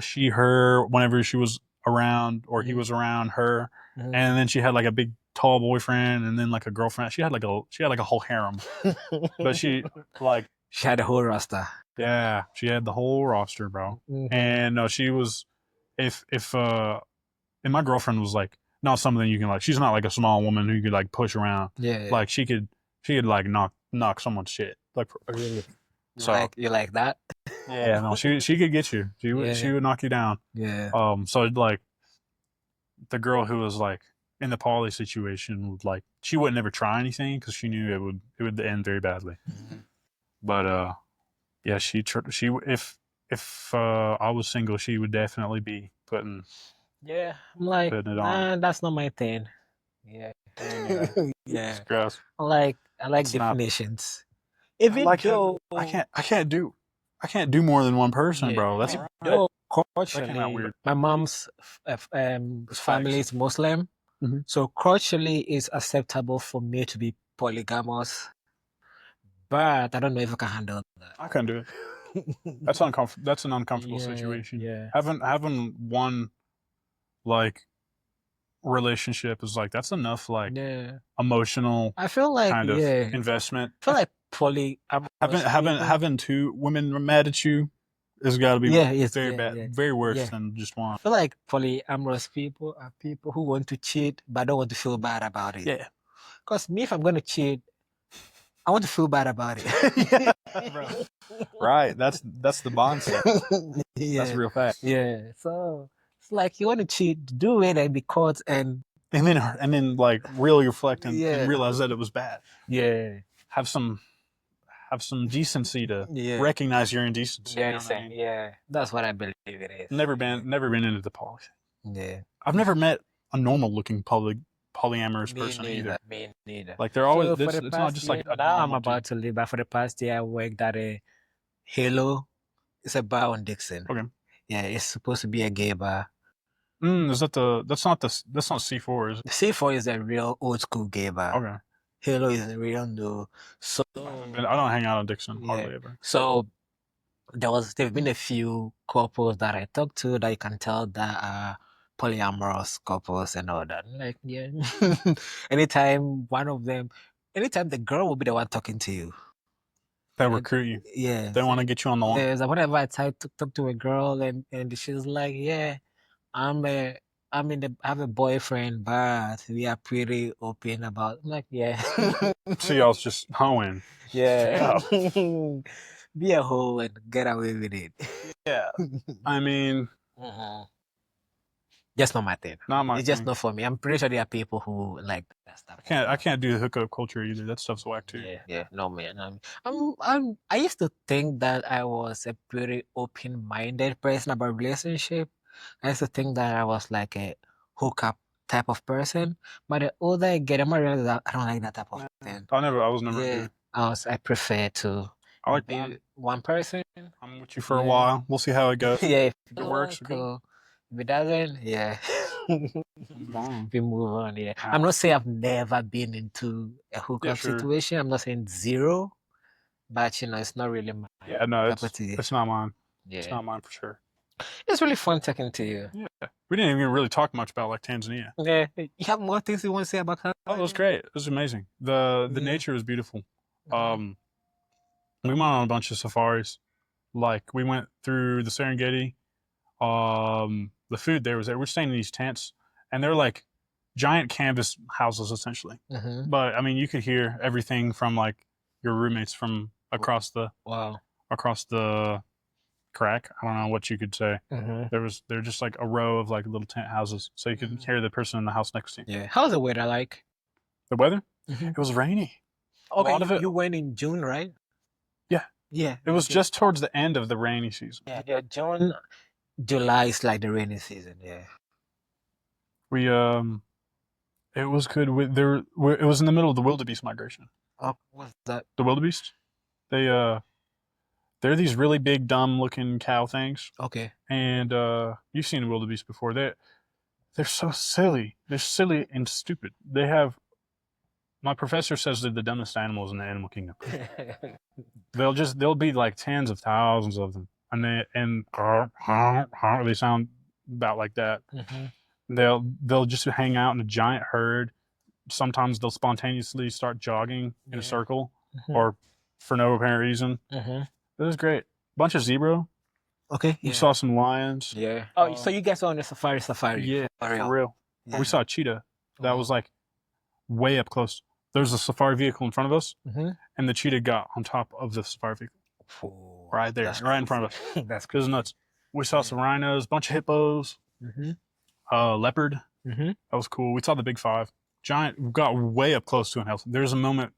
she, her, whenever she was around or he was around her. And then she had like a big tall boyfriend and then like a girlfriend. She had like a whole harem. But she
had a whole roster.
Yeah, she had the whole roster, bro. And no, she was and my girlfriend was like not something you can like, she's not like a small woman who you could like push around.
Yeah.
Like she could like knock someone's shit. Like
really. So you like that?
Yeah, no, she could get you. She would knock you down.
Yeah.
So like the girl who was like in the poly situation would like, she would never try anything because she knew it would end very badly. But yeah, she if I was single, she would definitely be putting.
Yeah, I'm like, nah, that's not my thing. Yeah. Yeah.
It's gross.
I like definitions. Even though
I can't do more than one person, bro. That's
culturally, my mom's family is Muslim, so culturally it's acceptable for me to be polygamous, but I don't know if I can handle that.
I couldn't do it. That's uncomfortable. That's an uncomfortable situation.
Yeah.
Having one like relationship is like, that's enough like emotional.
I feel like
kind of investment.
I feel like
having two women mad at you has got to be very bad, very worse than just one.
I feel like polyamorous people are people who want to cheat but don't want to feel bad about it.
Yeah.
Because me, if I'm going to cheat, I want to feel bad about it.
Right. That's the mindset. That's a real fact.
Yeah. So it's like, you want to cheat, do it and be caught and
then like really reflect and realize that it was bad.
Yeah.
Have some decency to recognize your indecency.
Yeah, yeah. That's what I believe it is.
Never been into the poly.
Yeah.
I've never met a normal looking polyamorous person either.
Me neither.
Like they're always it's not just like
now I'm about to leave, but for the past year I worked at a Halo. It's a bar on Dixon.
Okay.
Yeah, it's supposed to be a gay bar.
Is that that's not C4, is it?
C4 is a real old school gay bar.
Okay.
Halo is a real new. So
I don't hang out on Dixon hardly ever.
So there've been a few couples that I talked to that you can tell that are polyamorous couples and all that. Like, yeah. anytime the girl will be the one talking to you.
They recruit you.
Yeah.
They want to get you on the line.
Yeah, whenever I try to talk to a girl and she's like, yeah, I have a boyfriend, but we are pretty open about. I'm like, yeah.
So y'all's just hoeing.
Yeah. Be a hoe and get away with it.
Yeah. I mean,
just not my thing.
Not my
It's just not for me. I'm pretty sure there are people who like that stuff.
I can't do the hookup culture either. That stuff's whack too.
Yeah. No, man. I used to think that I was a pretty open-minded person about relationship. I used to think that I was like a hookup type of person. But the older I get, I realize that I don't like that type of thing.
I was never.
I prefer to.
I like
Maybe one person.
I'm with you for a while. We'll see how it goes.
Yeah, if
If it works,
cool. If it doesn't, yeah.
move on.
We move on. Yeah, I'm not saying I've never been into a hookup
sure.
situation. I'm not saying zero, but it's not really my
Yeah, no,
cup of tea.
it's not mine.
Yeah,
It's not mine for sure.
it's really fun talking to you.
Yeah, we didn't even really talk much about like Tanzania.
Yeah, you have more things you want to say about Tanzania?
Oh, it was great. It was amazing. The nature was beautiful. We went on a bunch of safaris. Like we went through the Serengeti. The food there was there. We're staying in these tents, and they're like giant canvas houses essentially. But I mean, you could hear everything from like your roommates from across the crack. I don't know what you could say. They're just like a row of like little tent houses, so you could hear the person in the house next to you.
Yeah. How's the weather like?
The weather? It was rainy.
Okay,
A lot of it.
You went in June, right?
Yeah.
Yeah.
It was just towards the end of the rainy season.
Yeah, June, July is like the rainy season. Yeah.
We it was good. It was in the middle of the wildebeest migration.
Oh, what's that?
The wildebeest, they're these really big, dumb-looking cow things.
Okay.
And you've seen the wildebeest before. They're so silly. They're silly and stupid. My professor says they're the dumbest animals in the animal kingdom. They'll be like tens of thousands of them, and they sound about like that. They'll just hang out in a giant herd. Sometimes they'll spontaneously start jogging in a circle, or for no apparent reason. It was great. Bunch of zebra.
Okay.
We saw some lions.
Yeah. Oh, so you guys were on a safari?
Yeah, for real. Yeah. We saw a cheetah that was like way up close. There was a safari vehicle in front of us, and the cheetah got on top of the safari vehicle. Right there, right in front of us.
That's
good. It was nuts. We saw some rhinos, bunch of hippos, leopard. That was cool. We saw the big five. Giant. We got way up close to an elephant. There's a moment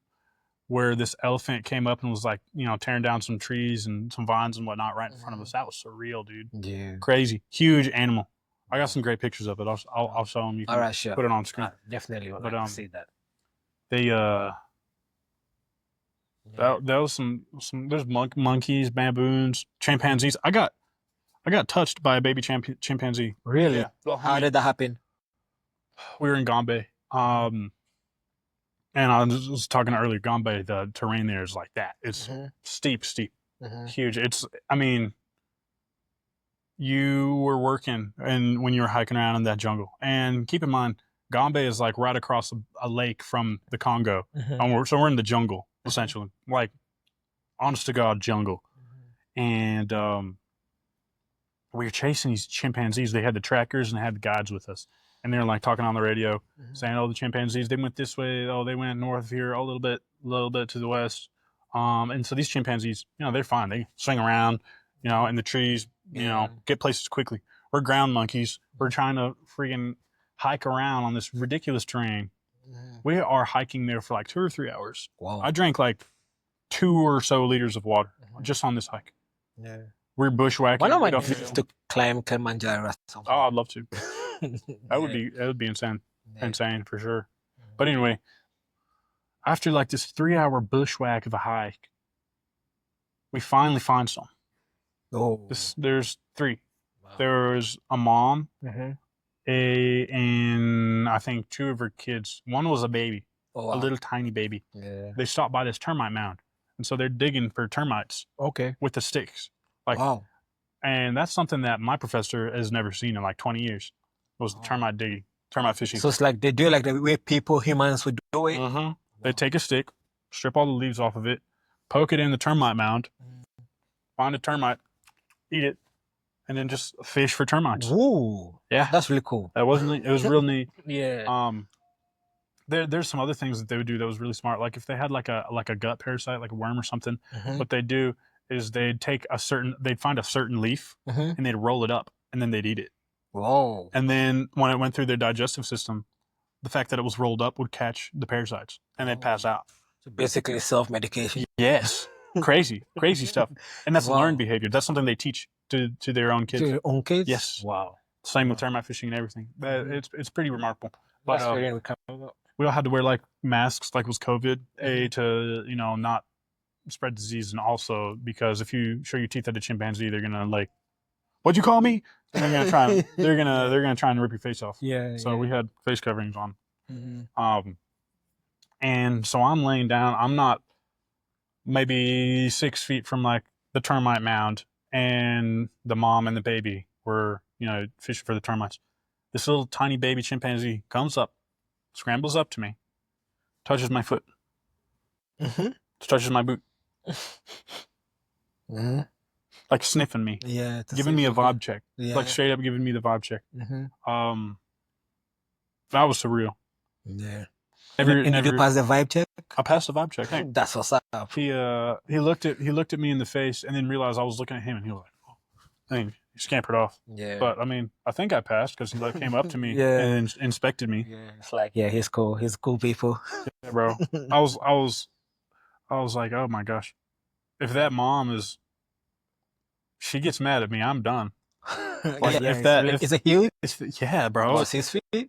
where this elephant came up and was like, tearing down some trees and some vines and whatnot right in front of us. That was surreal, dude.
Yeah.
Crazy. Huge animal. I got some great pictures of it. I'll show them. You can put it on screen.
Definitely want to see that.
That was some there's monkeys, baboons, chimpanzees. I got touched by a baby chimpanzee.
Really?
Yeah.
How did that happen?
We were in Gombe. And I was talking earlier, Gombe, the terrain there is like that. It's steep, huge. You were working and when you were hiking around in that jungle. And keep in mind, Gombe is like right across a lake from the Congo. So we're in the jungle, essentially. Like, honest to God, jungle. And we were chasing these chimpanzees. They had the trackers and they had the guides with us. And they're like talking on the radio, saying, "Oh, the chimpanzees, they went this way. Oh, they went north here, a little bit to the west." And so these chimpanzees, they're fine. They swing around, in the trees, get places quickly. We're ground monkeys. We're trying to freaking hike around on this ridiculous terrain. We are hiking there for like 2 or 3 hours.
Wow.
I drank like 2 or so liters of water just on this hike.
Yeah.
We're bushwhacking.
One of my dreams to climb Kilimanjaro or something.
Oh, I'd love to. That would be insane. Insane for sure. But anyway, after like this 3-hour bushwhack of a hike, we finally find some. There's 3. Wow. There's a mom, and I think 2 of her kids. One was a baby, a little tiny baby. Yeah. They stopped by this termite mound, and so they're digging for termites. Okay. With the sticks. And that's something that my professor has never seen in like 20 years. Was the termite digging, termite fishing.
So it's like they do it like the way humans would do it.
Wow. They take a stick, strip all the leaves off of it, poke it in the termite mound, find a termite, eat it, and then just fish for termites.
Ooh, yeah, that's really cool.
It was real neat.
Yeah.
There's some other things that they would do that was really smart. Like if they had like a gut parasite, like a worm or something, what they'd do is they'd find a certain leaf and they'd roll it up and then they'd eat it.
Whoa.
And then when it went through their digestive system, the fact that it was rolled up would catch the parasites and they'd pass out.
So basically self-medication.
Yes. Crazy stuff. And that's learned behavior. That's something they teach to their own kids.
To your own kids?
Yes. Wow. Same with termite fishing and everything. It's pretty remarkable. But we all had to wear like masks like it was COVID, to, not spread disease, and also because if you show your teeth at a chimpanzee, they're gonna like, what'd you call me? And they're gonna try. They're gonna try and rip your face off.
Yeah.
So we had face coverings on.
Mm-hmm.
And so I'm laying down. I'm not maybe 6 feet from like the termite mound, and the mom and the baby were, fishing for the termites. This little tiny baby chimpanzee comes up, scrambles up to me, touches my foot, touches my boot, like sniffing me, giving me a vibe check, like straight up giving me the vibe check. That was surreal.
Yeah. And did you pass the vibe check?
I passed the vibe check. Hey.
That's what's up.
He looked at me in the face and then realized I was looking at him, and he was like, oh. I mean, he scampered off. Yeah. But I mean, I think I passed because he like came up to me and inspected me.
Yeah. It's like, he's cool. He's cool people.
Yeah, bro. I was like, oh my gosh, if that mom she gets mad at me, I'm done. Like
is it huge?
Yeah, bro.
About 6 feet?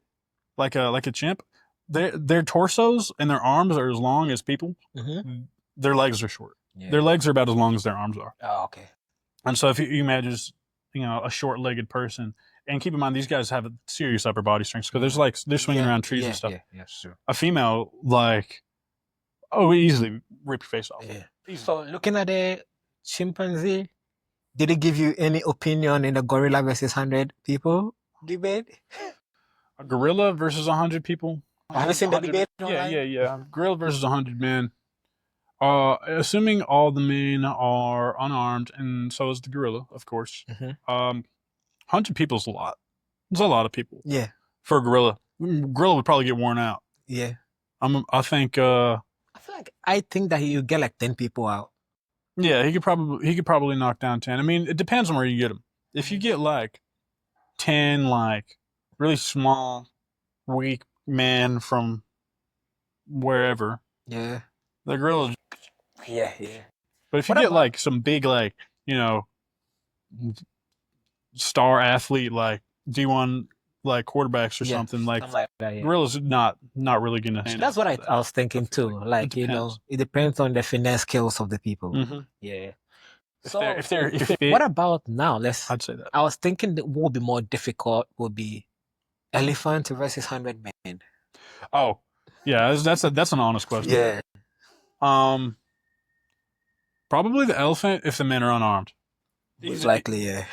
Like a chimp. Their torsos and their arms are as long as people. Their legs are short. Yeah. Their legs are about as long as their arms are.
Oh, okay.
And so if you imagine, a short-legged person, and keep in mind these guys have a serious upper body strength because they're swinging around trees and stuff. Yeah, sure. A female easily rip your face off.
Yeah. So looking at the chimpanzee, did it give you any opinion in the gorilla versus 100 people debate?
A gorilla versus 100 people.
Have you seen the debate?
Yeah. Gorilla versus 100 men. Assuming all the men are unarmed, and so is the gorilla, of course. 100 people is a lot. It's a lot of people.
Yeah.
For a gorilla, would probably get worn out.
Yeah.
I think.
I think that you get like 10 people out.
Yeah, he could probably knock down 10. I mean, it depends on where you get them. If you get like 10, like really small, weak men from wherever.
Yeah.
The gorilla.
Yeah.
But if you get like some big, like, star athlete, like D1, like quarterbacks or something like that, gorilla's not really gonna.
That's what I was thinking too. Like, it depends on the finesse skills of the people. Yeah.
If they're
what about now?
I'd say that.
I was thinking that what would be more difficult would be elephant versus 100 men.
Oh, yeah, that's an honest question.
Yeah.
Probably the elephant if the men are unarmed.
Most likely, yeah.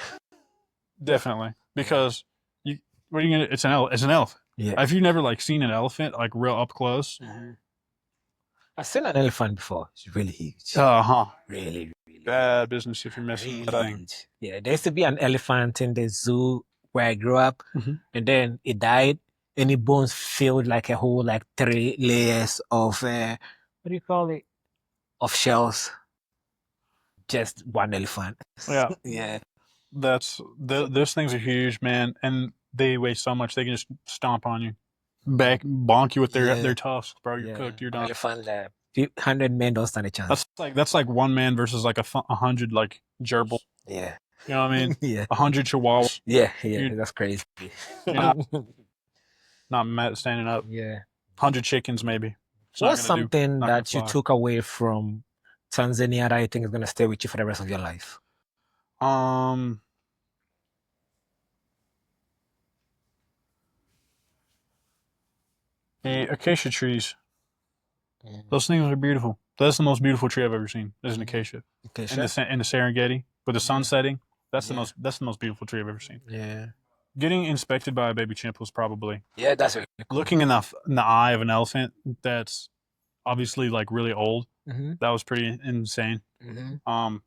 Definitely, because it's an elephant.
Yeah.
Have you never like seen an elephant like real up close?
I've seen an elephant before. It's really huge. Really
bad business if you're messing with that thing.
Yeah, there used to be an elephant in the zoo where I grew up, and then it died, and the bones filled like a whole 3 layers of what do you call it? Of shells. Just one elephant.
Yeah.
Yeah.
Those things are huge, man, and they weigh so much they can just stomp on you, bonk you with their tusks, bro. You're cooked. You're done.
Elephant 100 men don't stand a chance.
That's like one man versus like 100 like gerbil.
Yeah.
You know what I mean?
Yeah.
100 chihuahuas.
Yeah. That's crazy.
Not standing up.
Yeah.
100 chickens maybe.
What's something that you took away from Tanzania that you think is gonna stay with you for the rest of your life?
The acacia trees. Those things are beautiful. That's the most beautiful tree I've ever seen. Is an acacia. In the Serengeti with the sun setting. That's the most beautiful tree I've ever seen.
Yeah.
Getting inspected by a baby chimp was probably.
Yeah, that's really cool.
Looking in the eye of an elephant that's obviously like really old. That was pretty insane. I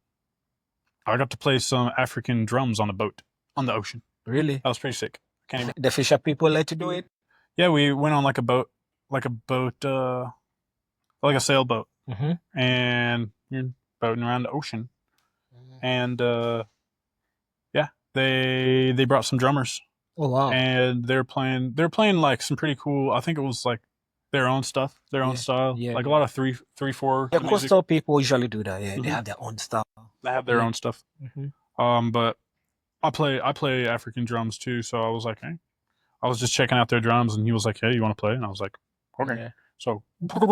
got to play some African drums on a boat on the ocean.
Really?
That was pretty sick.
The fisher people let you do it?
Yeah, we went on like a sailboat, and you're boating around the ocean, and they brought some drummers.
Oh wow!
And they're playing like some pretty cool. I think it was like their own stuff, their own style, like a lot of 3/4.
Yeah, coastal people usually do that. Yeah, they have their own style.
They have their own stuff. But I play African drums too, so I was like, hey. I was just checking out their drums, and he was like, hey, you want to play? And I was like, okay. Yeah. So, and then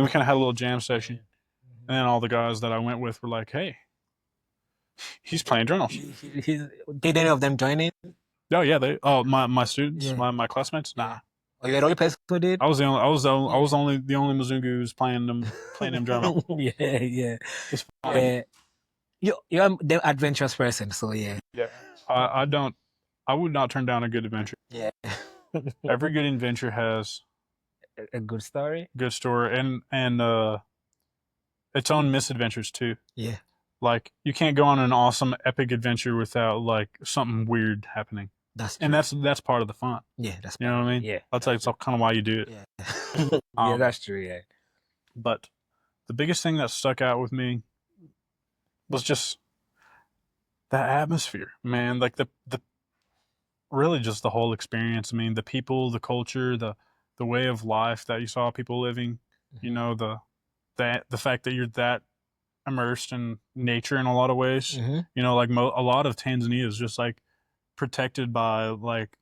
we kind of had a little jam session. And then all the guys that I went with were like, "Hey, he's playing drums."
Did any of them join in?
Oh yeah, my students,
Yeah.
my classmates. Nah,
Yeah. Oh, you're the only person who did?
I was the only Mzungu who's playing them drums.
Yeah.
It's fun.
Yeah. You're the adventurous person, so yeah.
Yeah, I would not turn down a good adventure.
Yeah.
Every good adventure has
A good story.
good story and its own misadventures too.
Yeah.
Like you can't go on an awesome epic adventure without like something weird happening.
That's true.
And that's part of the fun.
Yeah, that's
You know what I mean?
Yeah.
That's like kind of why you do it.
Yeah. Yeah, that's true, yeah.
But the biggest thing that stuck out with me was just that atmosphere, man. Like the really just the whole experience. I mean, the people, the culture, the way of life that you saw people living. You know, the fact that you're that immersed in nature in a lot of ways.
Mm-hmm.
You know, like a lot of Tanzania is just like protected by like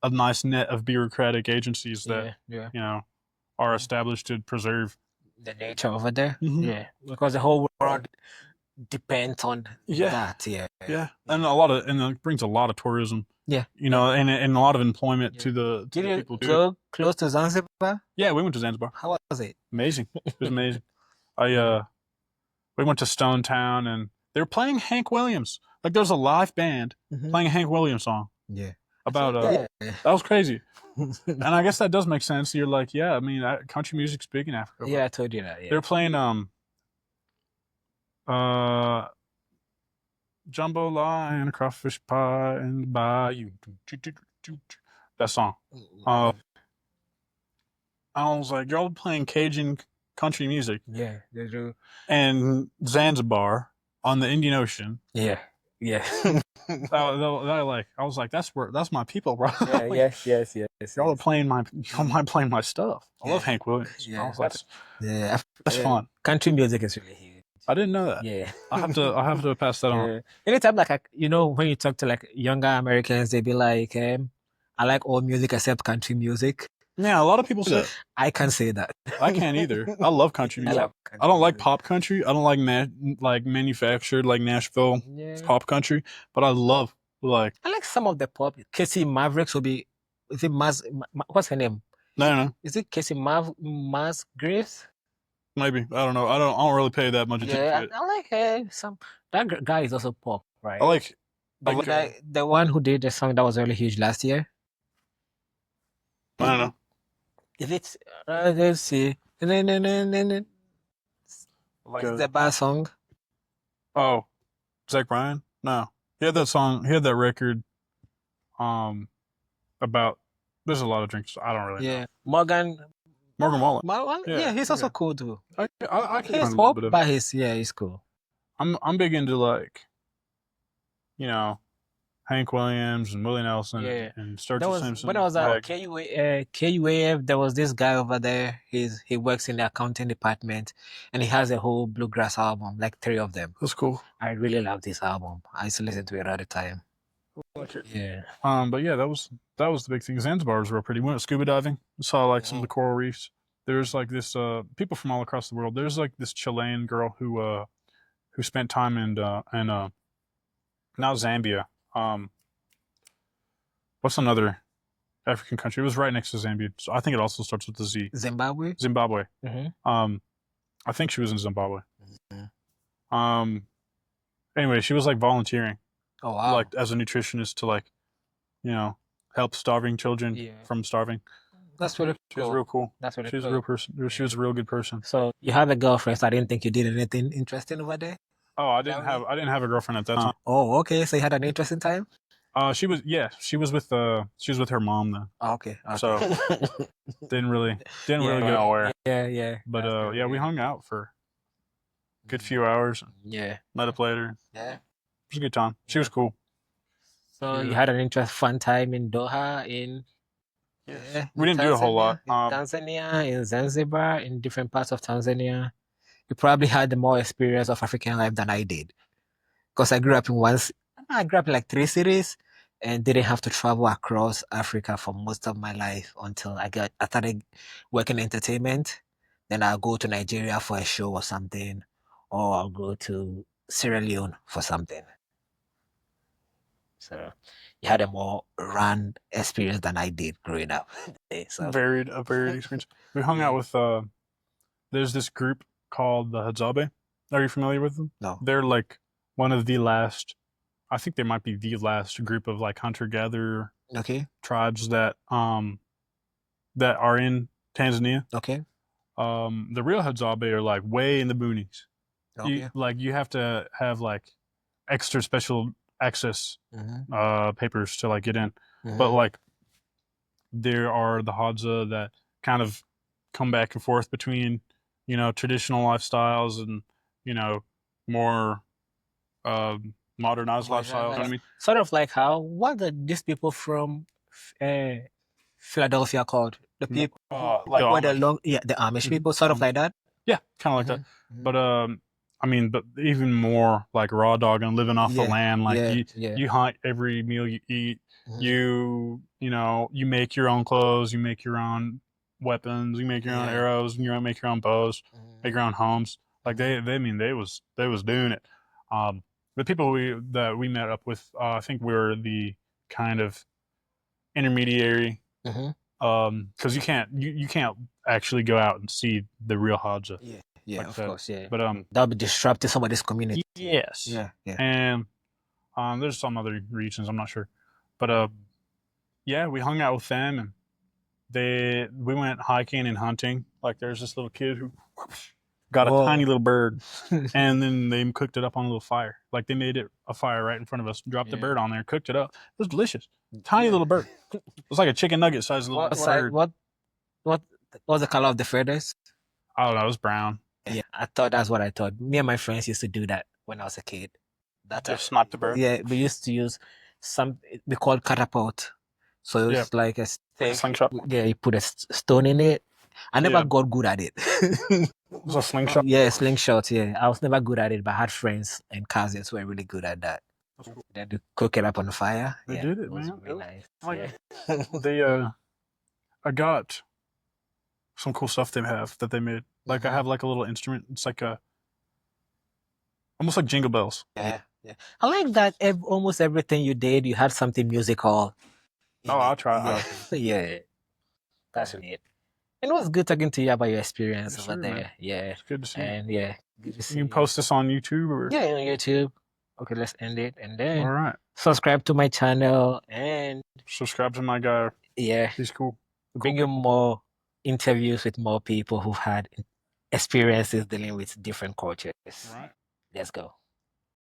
a nice net of bureaucratic agencies that
Yeah.
you know are established to preserve
The nature over there.
Mhm.
Yeah. Because the whole world depends on
Yeah.
that. Yeah.
Yeah, and it brings a lot of tourism.
Yeah.
You know, and a lot of employment to the
Did you
people too.
go close to Zanzibar?
Yeah, we went to Zanzibar.
How was it?
Amazing. It was amazing. We went to Stone Town and they were playing Hank Williams. Like there was a live band playing a Hank Williams song.
Yeah.
About that was crazy. And I guess that does make sense. You're like, yeah, I mean, country music's big in Africa.
Yeah, I told you that. Yeah.
They were playing jambalaya and a crawfish pie in the bayou. That song. I was like, y'all playing Cajun country music.
Yeah, they do.
And Zanzibar on the Indian Ocean.
Yeah.
I was like, that's my people, bro.
Yeah, yes.
Y'all are playing my stuff. I love Hank Williams.
Yeah.
I was like,
Yeah.
that's fun.
Country music is really huge.
I didn't know that.
Yeah.
I have to pass that on.
Anytime, like, when you talk to like younger Americans, they be like, I like all music except country music.
Yeah, a lot of people say that.
I can't say that.
I can't either. I love country music. I don't like pop country. I don't like like manufactured like Nashville pop country. But I love I
like some of the pop. Casey Mavericks will be. Is it what's her name?
No.
Is it Casey Graves?
Maybe. I don't know. I don't really pay that much attention to it.
I like some. That guy is also pop, right?
I like
the one who did the song that was really huge last year.
I don't know.
If it's let's see, like the bad song.
Oh, Zach Bryan? No, he had that song. He had that record. About there's a lot of drinks. I don't really know.
Morgan
Wallen.
Yeah, he's also cool too.
I
he's pop, but he's cool.
I'm big into like, you know, Hank Williams and Willie Nelson and Sturgill Simpson.
When I was at KUAF, there was this guy over there. He works in the accounting department, and he has a whole bluegrass album, like 3 of them.
That's cool.
I really love this album. I used to listen to it all the time. Yeah.
But yeah, that was the big thing. Zanzibar was real pretty. We went scuba diving. We saw like some of the coral reefs. There's like this people from all across the world. There's like this Chilean girl who spent time in now Zambia. What's another African country? It was right next to Zambia. So I think it also starts with the Z.
Zimbabwe.
Mm-hmm. I think she was in Zimbabwe.
Mm-hmm.
Anyway, she was like volunteering.
Oh wow!
Like as a nutritionist to like, you know, help starving children from starving.
That's really
cool. She was real cool.
That's really
cool. She was a real person. She was a real good person.
So you have a girlfriend. So I didn't think you did anything interesting over there.
Oh, I didn't have a girlfriend at that time.
Oh, okay. So you had an interesting time.
She was with her mom though.
Oh, okay.
So didn't really go nowhere.
Yeah.
But we hung out for a good few hours.
Yeah.
Met up later.
Yeah.
It was a good time. She was cool.
So you had an fun time in Doha,
we didn't do a whole lot.
In Tanzania, in Zanzibar, in different parts of Tanzania. You probably had more experience of African life than I did, because I grew up in like 3 cities, and didn't have to travel across Africa for most of my life until I started working in entertainment. Then I'll go to Nigeria for a show or something, or I'll go to Sierra Leone for something. So you had a more run experience than I did growing up. So
A varied experience. We hung out with there's this group called the Hadzabe. Are you familiar with them?
no.
They're like one of the last, I think they might be the last group of like hunter gatherer
Okay.
tribes that are in Tanzania.
Okay.
The real Hadzabe are like way in the boonies.
Okay.
You have to have like extra special access papers to like get in. But like there are the Hadza that kind of come back and forth between, traditional lifestyles and, more modernized lifestyles. You know what I mean?
Sort of like what are these people from Philadelphia called? The people
Like
the Amish people, sort of like that.
Yeah, kind of like that. But but even more like raw dog and living off the land. Like you hunt every meal you eat. You make your own clothes. You make your own weapons. You make your own arrows. You make your own bows. Make your own homes. Like they was doing it. The people that we met up with, I think we were the kind of intermediary. Because you can't actually go out and see the real Hadza.
Yeah,
like
of
that.
course, yeah.
But
That'll be disrupting somebody's community.
yes,
Yeah.
And there's some other regions I'm not sure, but yeah, we hung out with them and we went hiking and hunting. Like there's this little kid who got a tiny little bird, and then they cooked it up on a little fire. Like they made it a fire right in front of us, dropped the bird on there, cooked it up. It was delicious. Tiny little bird. It was like a chicken nugget sized little bird.
What was the color of the feathers?
I don't know. It was brown.
Yeah, I thought that's what I thought. Me and my friends used to do that when I was a kid.
Just snipe the bird.
Yeah, we used to use we called catapult. So it's like a
slingshot.
Yeah, you put a stone in it. I never got good at it.
It was a slingshot.
Yeah, slingshot. Yeah, I was never good at it, but I had friends and cousins who were really good at that. Cool. Then they cook it up on the fire.
They did it, man.
Really nice.
I got some cool stuff they made. Like I have like a little instrument. It's like almost like jingle bells.
Yeah. I like that almost everything you did, you had something musical.
I'll try.
Yeah. That's it. And it was good talking to you about your experience over there. Man. Yeah.
It's good to see you.
And good to see
you. Post this on YouTube or?
Yeah, on YouTube. Okay, let's end it. And then
all right.
Subscribe to my channel and
subscribe to my guy.
Yeah.
He's cool.
Bring you more interviews with more people who've had experiences dealing with different cultures.
All right.
Let's go.